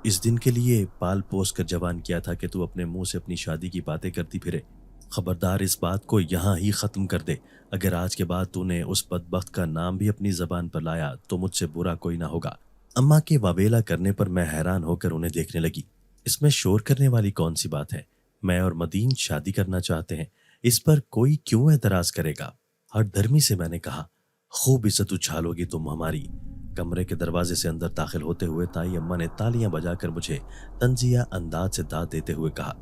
اس دن کے لیے پال پوس کر جوان کیا تھا کہ تو اپنے منہ سے اپنی شادی کی باتیں کرتی پھرے۔ خبردار اس بات کو یہاں ہی ختم کر دے۔ اگر آج کے بعد تو نے اس بدبخت کا نام بھی اپنی زبان پر لایا تو مجھ سے برا کوئی نہ ہوگا۔ اماں کے واویلا کرنے پر میں حیران ہو کر انہیں دیکھنے لگی۔ اس میں شور کرنے والی کون سی بات ہے؟ میں اور مدین شادی کرنا چاہتے ہیں، اس پر کوئی کیوں اعتراض کرے گا؟ ہر دھرمی سے میں نے کہا۔ خوب عزت اچھالو گی تم ہماری۔ کمرے کے دروازے سے اندر داخل ہوتے ہوئے تائی اماں نے تالیاں بجا کر مجھے تنزیہ انداز سے داد دیتے ہوئے کہا۔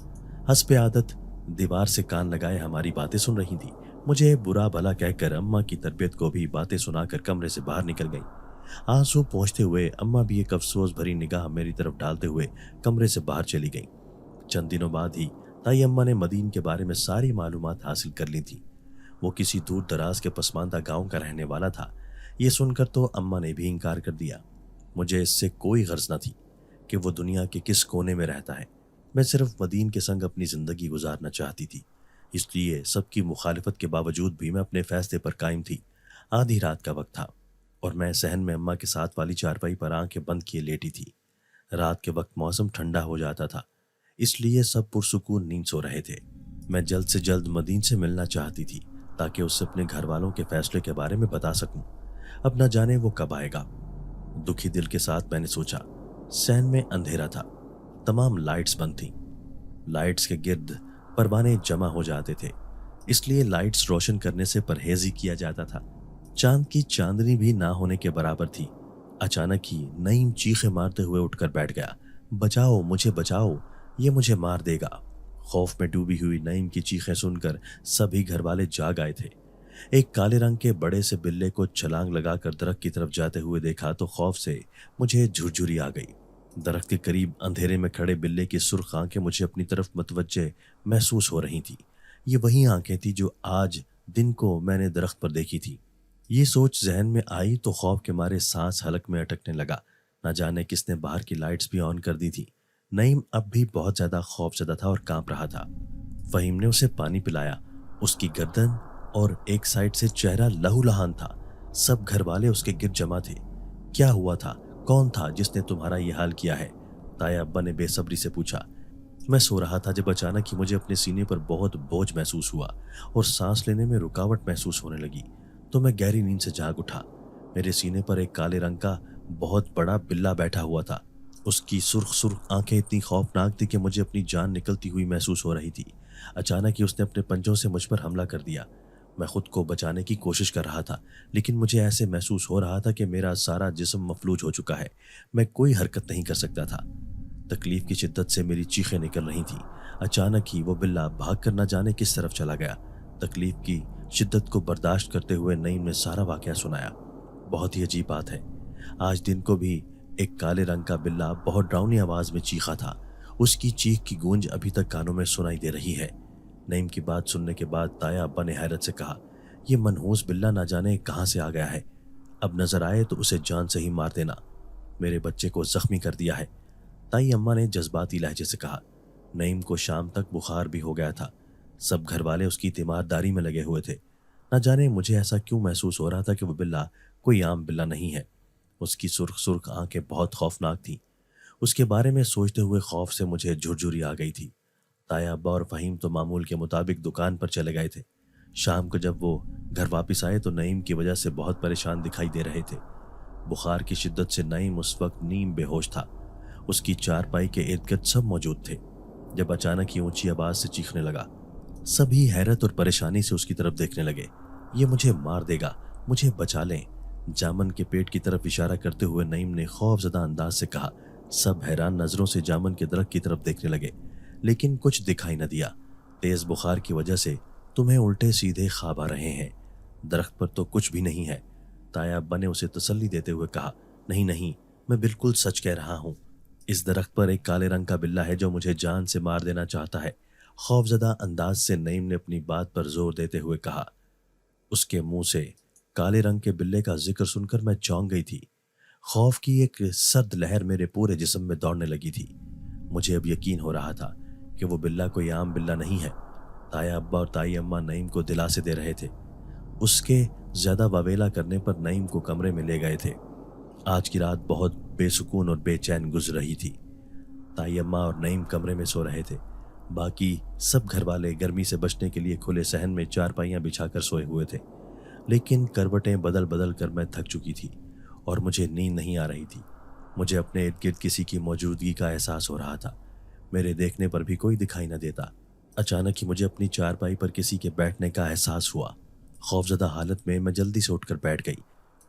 حسب عادت دیوار سے کان لگائے ہماری باتیں سن رہی تھی۔ مجھے برا بھلا کہہ کر اماں کی تربیت کو بھی باتیں سنا کر کمرے سے باہر نکل گئی۔ आंसू पहुँचते हुए अम्मा भी एक अफसोस भरी निगाह मेरी तरफ डालते हुए कमरे से बाहर चली गईं। चंद दिनों बाद ही ताई अम्मा ने मदीन के बारे में सारी मालूमात हासिल कर ली थी। वो किसी दूर दराज के पसमानदा गांव का रहने वाला था। ये सुनकर तो अम्मा ने भी इनकार कर दिया। मुझे इससे कोई गर्ज न थी कि वो दुनिया के किस कोने में रहता है। मैं सिर्फ मदीन के संग अपनी ज़िंदगी गुजारना चाहती थी। इसलिए सबकी मुखालिफत के बावजूद भी मैं अपने फैसले पर कायम थी। आधी रात का वक्त था और मैं सहन में अम्मा के साथ वाली चारपाई पर आंखें बंद किए लेटी थी। रात के वक्त मौसम ठंडा हो जाता था, इसलिए सब पुरसुकून नींद सो रहे थे। मैं जल्द से जल्द मदीन से मिलना चाहती थी ताकि उससे अपने घर वालों के फैसले के बारे में बता सकूं। अब न जाने वो कब आएगा। दुखी दिल के साथ मैंने सोचा। सहन में अंधेरा था, तमाम लाइट्स बंद थीं। लाइट्स के गिर्द परवाने जमा हो जाते थे, इसलिए लाइट्स रोशन करने से परहेज ही किया जाता था। चांद की चांदनी भी ना होने के बराबर थी। अचानक ही नईम चीखें मारते हुए उठकर बैठ गया। बचाओ, मुझे बचाओ, ये मुझे मार देगा। खौफ में डूबी हुई नईम की चीखें सुनकर सभी घर वाले जाग आए थे। एक काले रंग के बड़े से बिल्ले को छलांग लगाकर दरख्त की तरफ जाते हुए देखा तो खौफ से मुझे झुरझुरी आ गई। दरख्त के करीब अंधेरे में खड़े बिल्ले की सुर्ख आंखें मुझे अपनी तरफ मतवज्जे महसूस हो रही थी। ये वही आंखें थी जो आज दिन को मैंने दरख्त पर देखी थी। ये सोच जहन में आई तो खौफ के मारे सांस हलक में अटकने लगा। न जाने किसने बाहर की लाइट्स भी ऑन कर दी थी। नईम अब भी बहुत ज्यादा खौफजदा था और कांप रहा था। फहीम ने उसे पानी पिलाया। उसकी गर्दन और एक साइड से चेहरा लहूलुहान था। सब घर वाले उसके गिर्द जमा थे। क्या हुआ था? कौन था जिसने तुम्हारा ये हाल किया है? ताया अब्बा ने बेसब्री से पूछा। मैं सो रहा था जब अचानक ही मुझे अपने सीने पर बहुत बोझ महसूस हुआ और सांस लेने में रुकावट महसूस होने लगी, तो मैं गहरी नींद से जाग उठा। मेरे सीने पर एक काले रंग का बहुत बड़ा बिल्ला बैठा हुआ था। उसकी सुर्ख सुर्ख आंखें इतनी खौफनाक थी कि मुझे अपनी जान निकलती हुई महसूस हो रही थी। अचानक ही उसने अपने पंजों से मुझ पर हमला कर दिया। मैं खुद को बचाने की कोशिश कर रहा था, लेकिन मुझे ऐसे महसूस हो रहा था कि मेरा सारा जिस्म मफलूज हो चुका है। मैं कोई हरकत नहीं कर सकता था। तकलीफ की शिद्दत से मेरी चीखें निकल रही थी। अचानक ही वो बिल्ला भाग कर न जाने किस तरफ चला गया। तकलीफ की शिद्दत को बर्दाश्त करते हुए नईम ने सारा वाकया सुनाया। बहुत ही अजीब बात है, आज दिन को भी एक काले रंग का बिल्ला बहुत डरावनी आवाज में चीखा था। उसकी चीख की गूंज अभी तक कानों में सुनाई दे रही है। नईम की बात सुनने के बाद ताया अब्बा ने हैरत से कहा, यह मनहूस बिल्ला ना जाने कहां से आ गया है। अब नजर आए तो उसे जान से ही मार देना। मेरे बच्चे को जख्मी कर दिया है। ताई अम्मा ने जज्बाती लहजे से कहा। नईम को शाम तक बुखार भी हो गया था। सब घर वाले उसकी तीमारदारी में लगे हुए थे। न जाने मुझे ऐसा क्यों महसूस हो रहा था कि वो बिल्ला कोई आम बिल्ला नहीं है। उसकी सुर्ख सुर्ख आंखें बहुत खौफनाक थीं। उसके बारे में सोचते हुए खौफ से मुझे झुरझुरी आ गई थी। ताया अब्बा और फहीम तो मामूल के मुताबिक दुकान पर चले गए थे। शाम को जब वो घर वापस आए तो नईम की वजह से बहुत परेशान दिखाई दे रहे थे। बुखार की शिद्दत से नईम उस वक्त नीम बेहोश था। उसकी चारपाई के इर्द गिर्द सब मौजूद थे। जब अचानक ही ऊंची आवाज से चीखने लगा, सभी हैरत और परेशानी से उसकी तरफ देखने लगे। ये मुझे मार देगा, मुझे बचा लें। जामन के पेट की तरफ इशारा करते हुए नईम ने खौफजदा अंदाज से कहा। सब हैरान नजरों से जामन के दरख्त की तरफ देखने लगे, लेकिन कुछ दिखाई न दिया। तेज बुखार की वजह से तुम्हें उल्टे सीधे ख्वाब आ रहे हैं। दरख्त पर तो कुछ भी नहीं है। ताया अब्बा ने उसे तसल्ली देते हुए कहा, नहीं नहीं, मैं बिल्कुल सच कह रहा हूँ। इस दरख्त पर एक काले रंग का बिल्ला है जो मुझे जान से मार देना चाहता है। खौफजदा अंदाज से नईम ने अपनी बात पर जोर देते हुए कहा। उसके मुंह से काले रंग के बिल्ले का जिक्र सुनकर मैं चौंक गई थी। खौफ की एक सर्द लहर मेरे पूरे जिस्म में दौड़ने लगी थी। मुझे अब यकीन हो रहा था कि वो बिल्ला कोई आम बिल्ला नहीं है। ताया अब्बा और ताई अम्मा नईम को दिलासे दे रहे थे। उसके ज्यादा वावेला करने पर नईम को कमरे में ले गए थे। आज की रात बहुत बेसुकून और बेचैन गुजर रही थी। ताई अम्मा और नईम कमरे में सो रहे थे। बाकी सब घर वाले गर्मी से बचने के लिए खुले सहन में चारपाइयां बिछाकर सोए हुए थे। लेकिन करवटें बदल बदल कर मैं थक चुकी थी और मुझे नींद नहीं आ रही थी। मुझे अपने इर्द गिर्द किसी की मौजूदगी का एहसास हो रहा था। मेरे देखने पर भी कोई दिखाई न देता। अचानक ही मुझे अपनी चारपाई पर किसी के बैठने का एहसास हुआ। खौफजदा हालत में मैं जल्दी से उठकर बैठ गई।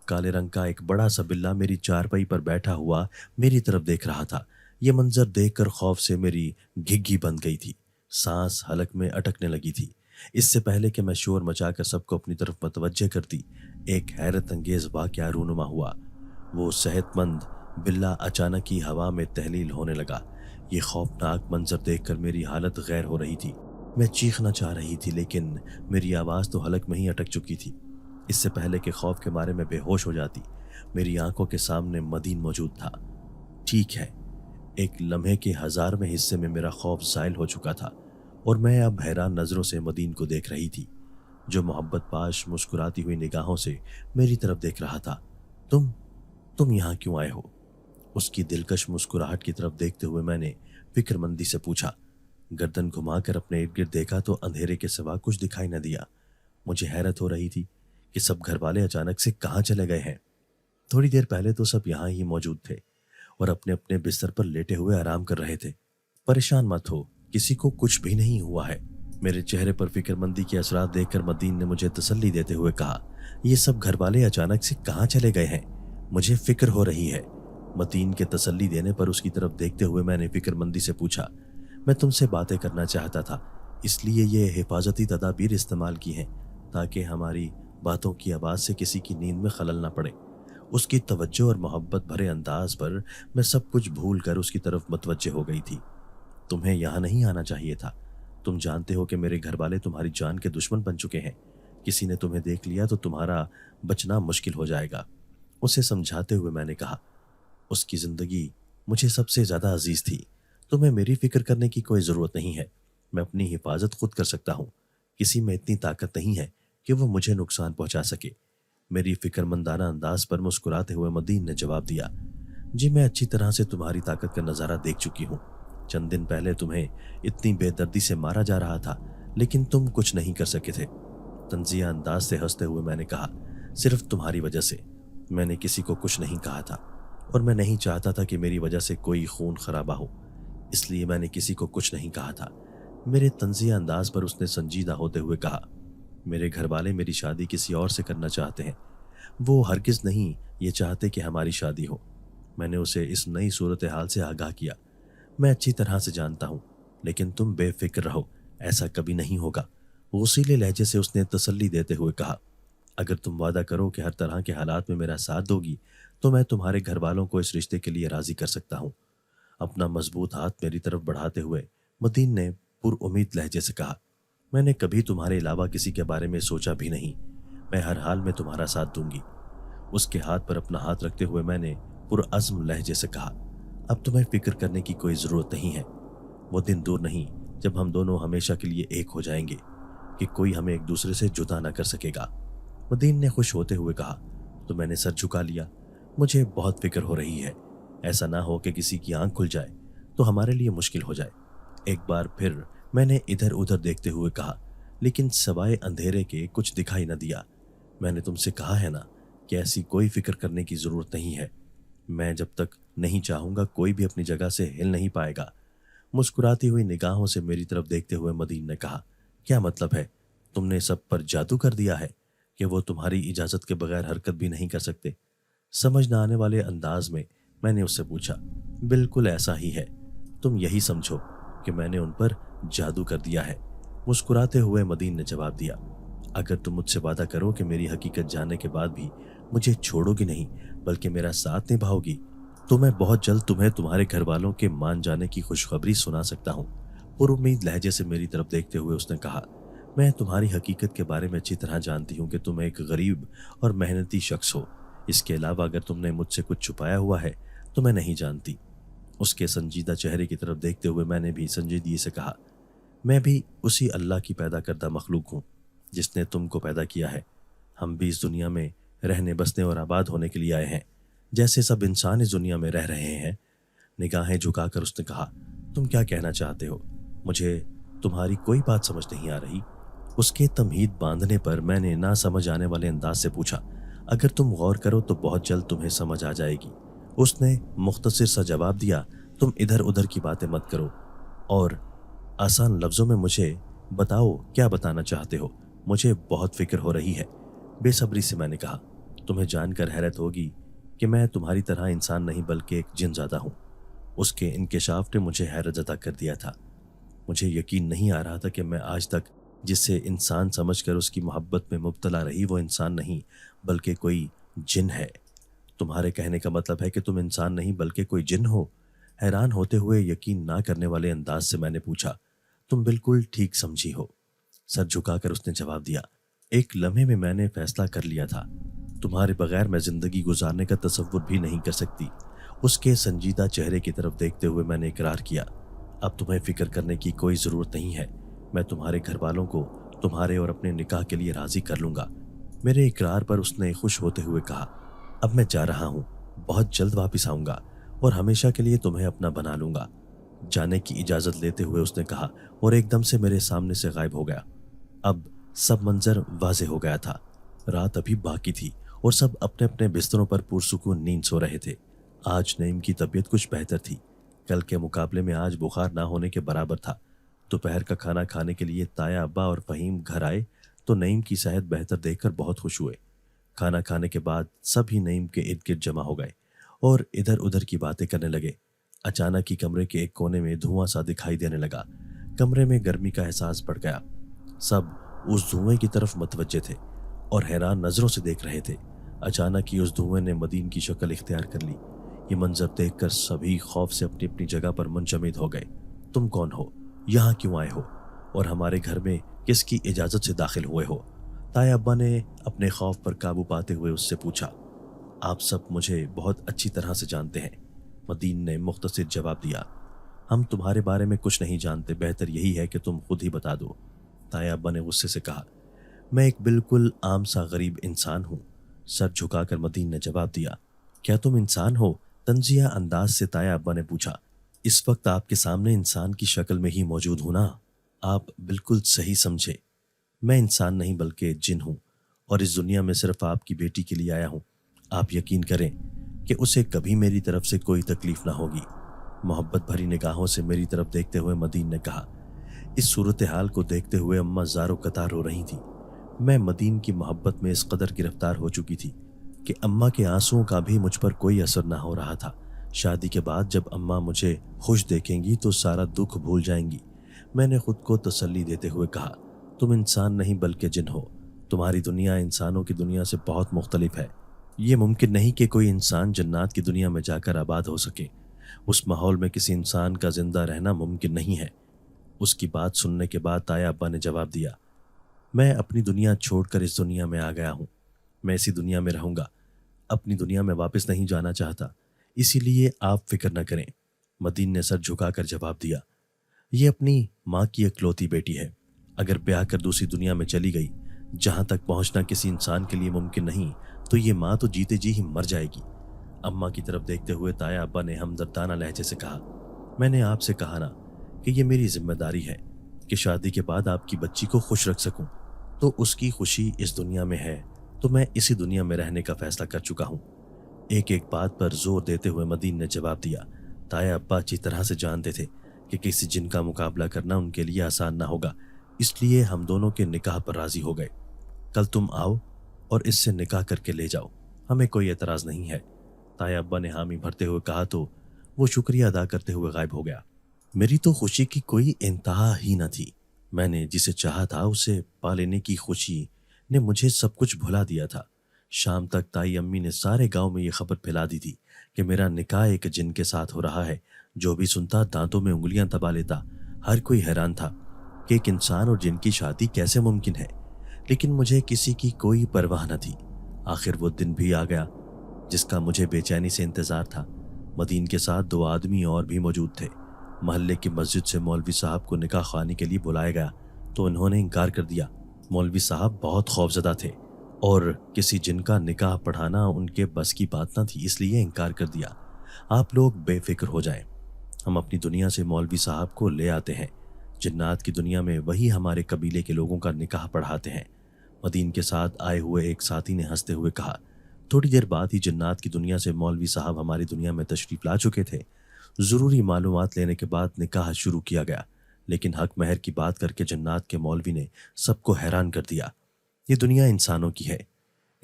काले रंग का एक बड़ा सा बिल्ला मेरी चारपाई पर बैठा हुआ मेरी तरफ देख रहा था। यह मंजर देखकर खौफ से मेरी घिघी बंद गई थी। सांस हलक में अटकने लगी थी। इससे पहले कि मैं शोर मचाकर सबको अपनी तरफ मतवज्जे करती, एक हैरत अंगेज वाकया रूनुमा हुआ। وہ صحت مند بلا اچانک ہی ہوا میں تحلیل ہونے لگا۔ یہ خوفناک منظر دیکھ کر میری حالت غیر ہو رہی تھی۔ میں چیخنا چاہ رہی تھی لیکن میری آواز تو حلق میں ہی اٹک چکی تھی۔ اس سے پہلے کہ خوف کے مارے میں بے ہوش ہو جاتی، میری آنکھوں کے سامنے مدین موجود تھا۔ ٹھیک ہے، ایک لمحے کے 1000ویں حصے میں میرا خوف زائل ہو چکا تھا اور میں اب حیران نظروں سے مدین کو دیکھ رہی تھی، جو محبت پاش مسکراتی ہوئی نگاہوں سے میری طرف دیکھ رہا تھا۔ تم یہاں کیوں آئے ہو؟ اس کی دلکش مسکراہٹ کی طرف دیکھتے ہوئے میں نے فکر مندی سے پوچھا۔ گردن گھما کر اپنے ارد گرد دیکھا تو اندھیرے کے سوا کچھ دکھائی نہ دیا۔ مجھے حیرت ہو رہی تھی کہ سب گھر والے اچانک سے کہاں چلے گئے ہیں۔ تھوڑی دیر پہلے تو سب یہاں ہی موجود تھے اور اپنے اپنے بستر پر لیٹے ہوئے آرام کر رہے تھے۔ پریشان مت ہو، کسی کو کچھ بھی نہیں ہوا ہے۔ میرے چہرے پر فکر مندی کے اثرات دیکھ کر مدین نے مجھے تسلی دیتے ہوئے کہا، یہ سب گھر والے اچانک سے کہاں چلے گئے ہیں؟ مجھے فکر ہو رہی ہے۔ مدین کے تسلی دینے پر اس کی طرف دیکھتے ہوئے میں نے فکر مندی سے پوچھا، میں تم سے باتیں کرنا چاہتا تھا، اس لیے یہ حفاظتی تدابیر استعمال کی ہیں تاکہ ہماری باتوں کی آواز سے کسی کی نیند میں خلل نہ پڑے۔ اس کی توجہ اور محبت بھرے انداز پر میں سب کچھ بھول کر اس کی طرف متوجہ ہو گئی تھی۔ تمہیں یہاں نہیں آنا چاہیے تھا۔ تم جانتے ہو کہ میرے گھر والے تمہاری جان کے دشمن بن چکے ہیں۔ کسی نے تمہیں دیکھ لیا تو تمہارا بچنا مشکل ہو جائے گا۔ اسے سمجھاتے ہوئے میں نے کہا، اس کی زندگی مجھے سب سے زیادہ عزیز تھی۔ تمہیں میری فکر کرنے کی کوئی ضرورت نہیں ہے۔ میں اپنی حفاظت خود کر سکتا ہوں۔ کسی میں اتنی طاقت نہیں ہے کہ وہ مجھے نقصان پہنچا سکے۔ میری فکر مندانہ انداز پر مسکراتے ہوئے مدین نے جواب دیا، جی میں اچھی طرح سے تمہاری طاقت کا نظارہ دیکھ چکی ہوں۔ چند دن پہلے تمہیں اتنی بے دردی سے مارا جا رہا تھا لیکن تم کچھ نہیں کر سکے تھے۔ طنزیہ انداز سے ہنستے ہوئے میں نے کہا، صرف تمہاری وجہ سے۔ میں نے کسی کو کچھ نہیں کہا تھا اور میں نہیں چاہتا تھا کہ میری وجہ سے کوئی خون خرابہ ہو، اس لیے میں نے کسی کو کچھ نہیں کہا تھا۔ میرے طنزیہ انداز پر اس نے سنجیدہ ہوتے ہوئے کہا، میرے گھر والے میری شادی کسی اور سے کرنا چاہتے ہیں۔ وہ ہرگز نہیں یہ چاہتے کہ ہماری شادی ہو۔ میں نے اسے اس نئی صورتحال سے آگاہ کیا۔ میں اچھی طرح سے جانتا ہوں، لیکن تم بے فکر رہو، ایسا کبھی نہیں ہوگا۔ غصیلے لہجے سے اس نے تسلی دیتے ہوئے کہا، اگر تم وعدہ کرو کہ ہر طرح کے حالات میں میرا ساتھ دو گی تو میں تمہارے گھر والوں کو اس رشتے کے لیے راضی کر سکتا ہوں۔ اپنا مضبوط ہاتھ میری طرف بڑھاتے ہوئے مدین نے پر امید لہجے سے کہا، میں نے کبھی تمہارے علاوہ کسی کے بارے میں سوچا بھی نہیں۔ میں ہر حال میں تمہارا ساتھ دوں گی۔ اس کے ہاتھ پر اپنا ہاتھ رکھتے ہوئے میں نے پرعزم لہجے سے کہا، اب تمہیں فکر کرنے کی کوئی ضرورت نہیں ہے۔ وہ دن دور نہیں جب ہم دونوں ہمیشہ کے لیے ایک ہو جائیں گے کہ کوئی ہمیں ایک دوسرے سے جدا نہ کر سکے گا۔ مدین نے خوش ہوتے ہوئے کہا، تو میں نے سر جھکا لیا۔ مجھے بہت فکر ہو رہی ہے، ایسا نہ ہو کہ کسی کی آنکھ کھل جائے تو ہمارے لیے مشکل ہو جائے۔ ایک بار پھر میں نے ادھر ادھر دیکھتے ہوئے کہا، لیکن سوائے اندھیرے کے کچھ دکھائی نہ دیا۔ میں نے تم سے کہا ہے نا کہ ایسی کوئی فکر کرنے کی ضرورت نہیں ہے۔ میں جب تک نہیں چاہوں گا کوئی بھی اپنی جگہ سے ہل نہیں پائے گا۔ مسکراتی ہوئی نگاہوں سے میری طرف دیکھتے ہوئے مدین نے کہا، کیا مطلب ہے؟ تم نے سب پر جادو کر دیا ہے کہ وہ تمہاری اجازت کے بغیر حرکت بھی نہیں کر سکتے؟ سمجھ نہ آنے والے انداز میں نے اس سے پوچھا، بالکل ایسا ہی ہے، تم یہی سمجھو کہ میں نے ان پر جادو کر دیا ہے۔ مسکراتے ہوئے مدین نے جواب دیا، اگر تم مجھ سے وعدہ کرو کہ میری حقیقت جاننے کے بعد بھی مجھے چھوڑو گی نہیں بلکہ میرا ساتھ نبھاؤ گی تو میں بہت جلد تمہیں تمہارے گھر والوں کے مان جانے کی خوشخبری سنا سکتا ہوں۔ پر امید لہجے سے میری طرف دیکھتے ہوئے اس نے کہا، میں تمہاری حقیقت کے بارے میں اچھی طرح جانتی ہوں کہ تم ایک غریب اور محنتی شخص ہو۔ اس کے علاوہ اگر تم نے مجھ سے کچھ چھپایا ہوا ہے تو میں نہیں جانتی۔ اس کے سنجیدہ چہرے کی طرف دیکھتے ہوئے میں نے بھی سنجیدگی سے کہا، میں بھی اسی اللہ کی پیدا کردہ مخلوق ہوں جس نے تم کو پیدا کیا ہے۔ ہم بھی اس دنیا میں رہنے بسنے اور آباد ہونے کے لیے آئے ہیں جیسے سب انسان اس دنیا میں رہ رہے ہیں۔ نگاہیں جھکا کر اس نے کہا، تم کیا کہنا چاہتے ہو؟ مجھے تمہاری کوئی بات سمجھ نہیں آ رہی۔ اس کے تمہید باندھنے پر میں نے نہ سمجھ آنے والے انداز سے پوچھا، اگر تم غور کرو تو بہت جلد تمہیں سمجھ آ جائے گی۔ اس نے مختصر سا جواب دیا، تم ادھر ادھر کی باتیں مت کرو اور آسان لفظوں میں مجھے بتاؤ کیا بتانا چاہتے ہو۔ مجھے بہت فکر ہو رہی ہے۔ بے صبری سے میں نے کہا، تمہیں جان کر حیرت ہوگی کہ میں تمہاری طرح انسان نہیں بلکہ ایک جن زادہ ہوں۔ اس کے انکشاف نے مجھے حیرت زدہ کر دیا تھا۔ مجھے یقین نہیں آ رہا تھا کہ میں آج تک جس سے انسان سمجھ کر اس کی محبت میں مبتلا رہی وہ انسان نہیں بلکہ کوئی جن ہے۔ तुम्हारे कहने का मतलब है कि तुम इंसान नहीं बल्कि कोई जिन हो? हैरान होते हुए यकीन ना करने वाले अंदाज से मैंने पूछा। तुम बिल्कुल ठीक समझी हो, सर झुकाकर उसने जवाब दिया। एक लम्हे में मैंने फैसला कर लिया था, तुम्हारे बगैर मैं जिंदगी गुजारने का तसव्वुर भी नहीं कर सकती। उसके संजीदा चेहरे की तरफ देखते हुए मैंने इकरार किया। अब तुम्हें फिक्र करने की कोई ज़रूरत नहीं है, मैं तुम्हारे घर वालों को तुम्हारे और अपने निकाह के लिए राज़ी कर लूँगा। मेरे इकरार पर उसने खुश होते हुए कहा, अब मैं जा रहा हूँ, बहुत जल्द वापस आऊँगा और हमेशा के लिए तुम्हें अपना बना लूँगा। जाने की इजाज़त लेते हुए उसने कहा और एकदम से मेरे सामने से गायब हो गया। अब सब मंजर वाज़े हो गया था। रात अभी बाकी थी और सब अपने अपने बिस्तरों पर पुरसुकून नींद सो रहे थे। आज नईम की तबीयत कुछ बेहतर थी। कल के मुकाबले में आज बुखार ना होने के बराबर था। दोपहर का खाना खाने के लिए ताया अब्बा और फ़हीम घर आए तो नईम की सेहत बेहतर देखकर बहुत खुश हुए। खाना खाने के बाद सभी नईम के इर्द गिर्द जमा हो गए और इधर उधर की बातें करने लगे। अचानक ही कमरे के एक कोने में धुआं सा दिखाई देने लगा। कमरे में गर्मी का एहसास बढ़ गया। सब उस धुएं की तरफ मुतवज्जे थे और हैरान नज़रों से देख रहे थे। अचानक ही उस धुएं ने मदीन की शक्ल इख्तियार कर ली। ये मंजर देखकर सभी खौफ से अपनी अपनी जगह पर मुंजमद हो गए। तुम कौन हो? यहाँ क्यों आए हो? और हमारे घर में किसकी इजाज़त से दाखिल हुए हो? ताया अब्बा ने अपने खौफ पर काबू पाते हुए उससे पूछा। आप सब मुझे बहुत अच्छी तरह से जानते हैं, मदीन ने मुख्तसर जवाब दिया। हम तुम्हारे बारे में कुछ नहीं जानते, बेहतर यही है कि तुम खुद ही बता दो, ताया अब्बा ने गुस्से से कहा। मैं एक बिल्कुल आम सा गरीब इंसान हूँ, सर झुकाकर मदीन ने जवाब दिया। क्या तुम इंसान हो? तंजिया अंदाज से ताया अब्बा ने पूछा। इस वक्त आपके सामने इंसान की शक्ल में ही मौजूद हूं ना। आप बिल्कुल सही समझे, मैं इंसान नहीं बल्कि जिन हूं और इस दुनिया में सिर्फ आपकी बेटी के लिए आया हूं। आप यकीन करें कि उसे कभी मेरी तरफ से कोई तकलीफ ना होगी। मोहब्बत भरी निगाहों से मेरी तरफ देखते हुए मदीन ने कहा। इस सूरत हाल को देखते हुए अम्मा ज़ारो कतार रो रही थी। मैं मदीन की मोहब्बत में इस कदर गिरफ्तार हो चुकी थी कि अम्मा के आंसुओं का भी मुझ पर कोई असर ना हो रहा था। शादी के बाद जब अम्मा मुझे खुश देखेंगी तो सारा दुख भूल जाएंगी। मैंने खुद को तसल्ली देते हुए कहा, तुम इंसान नहीं बल्कि जिन हो। तुम्हारी दुनिया इंसानों की दुनिया से बहुत मुख्तलिफ है। ये मुमकिन नहीं कि कोई इंसान जन्नात की दुनिया में जाकर आबाद हो सके। उस माहौल में किसी इंसान का जिंदा रहना मुमकिन नहीं है। उसकी बात सुनने के बाद ताया अब्बा ने जवाब दिया, मैं अपनी दुनिया छोड़कर इस दुनिया में आ गया हूँ। मैं इसी दुनिया में रहूँगा, अपनी दुनिया में वापस नहीं जाना चाहता, इसीलिए आप फिक्र न करें, मदीन ने सर झुकाकर जवाब दिया। ये अपनी माँ की इकलौती बेटी है। अगर ब्याह कर दूसरी दुनिया में चली गई जहाँ तक पहुँचना किसी इंसान के लिए मुमकिन नहीं, तो ये माँ तो जीते जी ही मर जाएगी। अम्मा की तरफ देखते हुए ताया अब्बा ने हमदर्दाना लहजे से कहा, मैंने आपसे कहा ना कि ये मेरी जिम्मेदारी है कि शादी के बाद आपकी बच्ची को खुश रख सकूं। तो उसकी खुशी इस दुनिया में है तो मैं इसी दुनिया में रहने का फैसला कर चुका हूँ। एक एक बात पर जोर देते हुए मदीन ने जवाब दिया। ताया अब्बा अच्छी तरह से जानते थे कि किसी जिन का मुकाबला करना उनके लिए आसान ना होगा, इसलिए हम दोनों के निकाह पर राजी हो गए। कल तुम आओ और इससे निकाह करके ले जाओ, हमें कोई एतराज़ नहीं है। ताया अब्बा ने हामी भरते हुए कहा तो वो शुक्रिया अदा करते हुए गायब हो गया। मेरी तो खुशी की कोई इंतहा ही न थी। मैंने जिसे चाहा था उसे पा लेने की खुशी ने मुझे सब कुछ भुला दिया था। शाम तक ताई अम्मी ने सारे गांव में ये खबर फैला दी थी कि मेरा निकाह एक जिन के साथ हो रहा है। जो भी सुनता दांतों में उंगलियां दबा लेता। हर कोई हैरान था कि एक इंसान और जिन की शादी कैसे मुमकिन है, लेकिन मुझे किसी की कोई परवाह न थी। आखिर वो दिन भी आ गया जिसका मुझे बेचैनी से इंतजार था। मदीन के साथ 2 आदमी और भी मौजूद थे। महल्ले की मस्जिद से मौलवी साहब को निकाह खाने के लिए बुलाया गया तो उन्होंने इनकार कर दिया। मौलवी साहब बहुत खौफजदा थे और किसी जिन का निकाह पढ़ाना उनके बस की बात न थी, इसलिए इनकार कर दिया। आप लोग बेफिक्र हो जाएं, हम अपनी दुनिया से मौलवी साहब को ले आते हैं। जन्नात की दुनिया में वही हमारे कबीले के लोगों का निकाह पढ़ाते हैं। मदीन के साथ आए हुए एक साथी ने हंसते हुए कहा। थोड़ी देर बाद ही जन्नात की दुनिया से मौलवी साहब हमारी दुनिया में तशरीफ ला चुके थे। ज़रूरी मालूमात लेने के बाद निकाह शुरू किया गया, लेकिन हक महर की बात करके जन्नात के मौलवी ने सबको हैरान कर दिया। ये दुनिया इंसानों की है,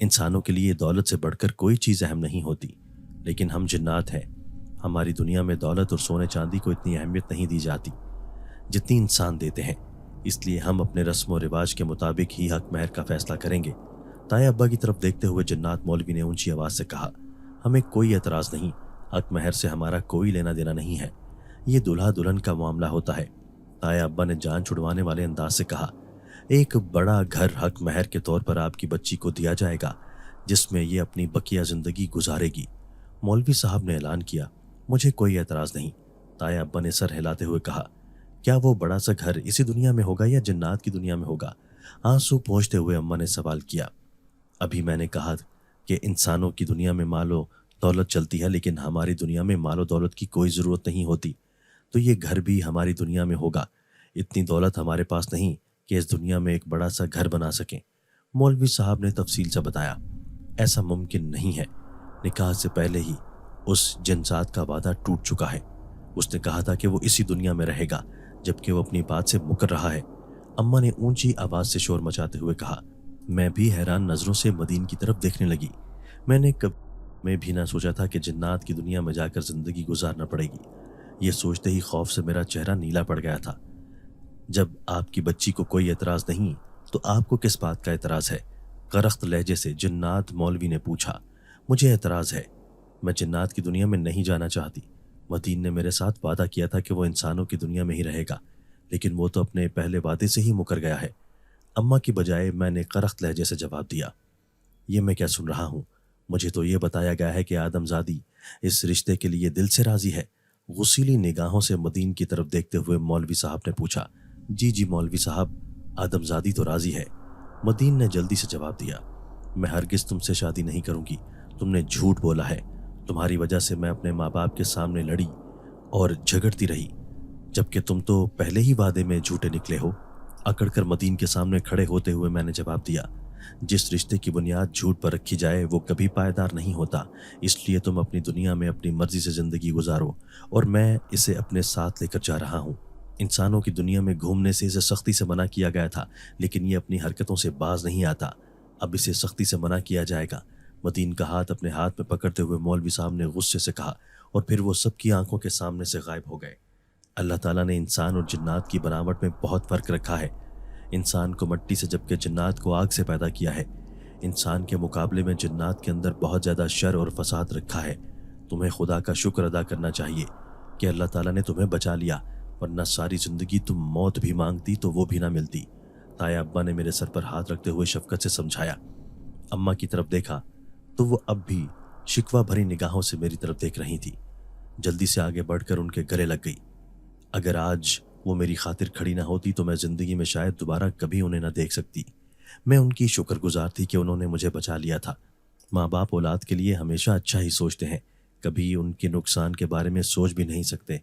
इंसानों के लिए दौलत से बढ़कर कोई चीज़ अहम नहीं होती, लेकिन हम जन्नात हैं। हमारी दुनिया में दौलत और सोने चांदी को इतनी अहमियत नहीं दी जाती जितनी इंसान देते हैं, इसलिए हम अपने रस्म व रिवाज के मुताबिक ही हक महर का फैसला करेंगे। ताया अब्बा की तरफ देखते हुए जन्नात मौलवी ने ऊंची आवाज़ से कहा, हमें कोई एतराज़ नहीं, हक महर से हमारा कोई लेना देना नहीं है, ये दूल्हा दुल्हन का मामला होता है। ताया अब्बा ने जान छुड़वाने वाले अंदाज से कहा। एक बड़ा घर हक महर के तौर पर आपकी बच्ची को दिया जाएगा, जिसमें ये अपनी बकिया ज़िंदगी गुजारेगी। मौलवी साहब ने ऐलान किया। मुझे कोई एतराज़ नहीं, ताया अब्बा ने सर हिलाते हुए कहा। क्या वो बड़ा सा घर इसी दुनिया में होगा या जन्नात की दुनिया में होगा? आंसू पोंछते हुए अम्मा ने सवाल किया। अभी मैंने कहा कि इंसानों की दुनिया में मालो दौलत चलती है, लेकिन हमारी दुनिया में मालो दौलत की कोई ज़रूरत नहीं होती, तो ये घर भी हमारी दुनिया में होगा। इतनी दौलत हमारे पास नहीं कि इस दुनिया में एक बड़ा सा घर बना सकें, मौलवी साहब ने तफसील से बताया। ऐसा मुमकिन नहीं है, निकाह से पहले ही उस जिनसात का वादा टूट चुका है। उसने कहा था कि वो इसी दुनिया में रहेगा, जबकि वो अपनी बात से मुकर रहा है। अम्मा ने ऊंची आवाज़ से शोर मचाते हुए कहा। मैं भी हैरान नज़रों से मदीन की तरफ देखने लगी। मैंने कभी भी ना सोचा था कि जन्नात की दुनिया में जाकर ज़िंदगी गुजारना पड़ेगी। ये सोचते ही खौफ से मेरा चेहरा नीला पड़ गया था। जब आपकी बच्ची को कोई एतराज़ नहीं, तो आपको किस बात का एतराज़ है? करख्त लहजे से जन्नात मौलवी ने पूछा। मुझे एतराज़ है, मैं जन्नात की दुनिया में नहीं जाना चाहती। मदीन ने मेरे साथ वादा किया था कि वो इंसानों की दुनिया में ही रहेगा, लेकिन वो तो अपने पहले वादे से ही मुकर गया है। अम्मा की बजाय मैंने करख्त लहजे से जवाब दिया। ये मैं क्या सुन रहा हूँ? मुझे तो ये बताया गया है कि आदमजादी इस रिश्ते के लिए दिल से राज़ी है। गुस्सीली निगाहों से मदीन की तरफ देखते हुए मौलवी साहब ने पूछा। जी जी मौलवी साहब, आदमजादी तो राज़ी है, मदीन ने जल्दी से जवाब दिया। मैं हरगिज़ तुमसे शादी नहीं करूँगी, तुमने झूठ बोला है। तुम्हारी वजह से मैं अपने माँ बाप के सामने लड़ी और झगड़ती रही, जबकि तुम तो पहले ही वादे में झूठे निकले हो। अकड़कर मदीन के सामने खड़े होते हुए मैंने जवाब दिया। जिस रिश्ते की बुनियाद झूठ पर रखी जाए वो कभी पायदार नहीं होता, इसलिए तुम अपनी दुनिया में अपनी मर्जी से ज़िंदगी गुजारो और मैं इसे अपने साथ लेकर जा रहा हूँ। इंसानों की दुनिया में घूमने से इसे सख्ती से मना किया गया था, लेकिन ये अपनी हरकतों से बाज नहीं आता। अब इसे सख्ती से मना किया जाएगा। मदीन का हाथ अपने हाथ में पकड़ते हुए मौलवी साहब ने गुस्से से कहा, और फिर वो सबकी आंखों के सामने से गायब हो गए। अल्लाह ताला ने इंसान और जन्नात की बनावट में बहुत फ़र्क रखा है। इंसान को मिट्टी से जबकि जन्नात को आग से पैदा किया है। इंसान के मुकाबले में जन्नात के अंदर बहुत ज़्यादा शर और फसाद रखा है। तुम्हें खुदा का शुक्र अदा करना चाहिए कि अल्लाह ताला ने तुम्हें बचा लिया, वरना सारी ज़िंदगी तुम मौत भी मांगती तो वो भी ना मिलती। ताया अब्बा ने मेरे सर पर हाथ रखते हुए शफकत से समझाया। अम्मा की तरफ देखा तो वो अब भी शिकवा भरी निगाहों से मेरी तरफ देख रही थी। जल्दी से आगे बढ़कर उनके गले लग गई। अगर आज वो मेरी खातिर खड़ी ना होती तो मैं ज़िंदगी में शायद दोबारा कभी उन्हें ना देख सकती। मैं उनकी शुक्रगुजार थी कि उन्होंने मुझे बचा लिया था। माँ बाप औलाद के लिए हमेशा अच्छा ही सोचते हैं, कभी उनके नुकसान के बारे में सोच भी नहीं सकते।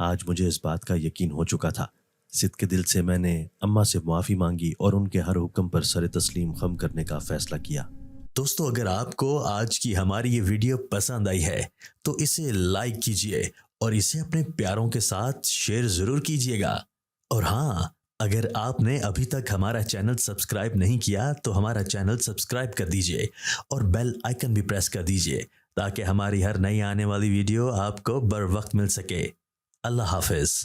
आज मुझे इस बात का यकीन हो चुका था। सिद्के दिल से मैंने अम्मा से मुआफ़ी मांगी और उनके हर हुक्म पर सर तस्लीम खम करने का फ़ैसला किया। दोस्तों, अगर आपको आज की हमारी ये वीडियो पसंद आई है तो इसे लाइक कीजिए और इसे अपने प्यारों के साथ शेयर ज़रूर कीजिएगा। और हाँ, अगर आपने अभी तक हमारा चैनल सब्सक्राइब नहीं किया तो हमारा चैनल सब्सक्राइब कर दीजिए और बेल आइकन भी प्रेस कर दीजिए, ताकि हमारी हर नई आने वाली वीडियो आपको बर वक्त मिल सके। अल्लाह हाफिज़।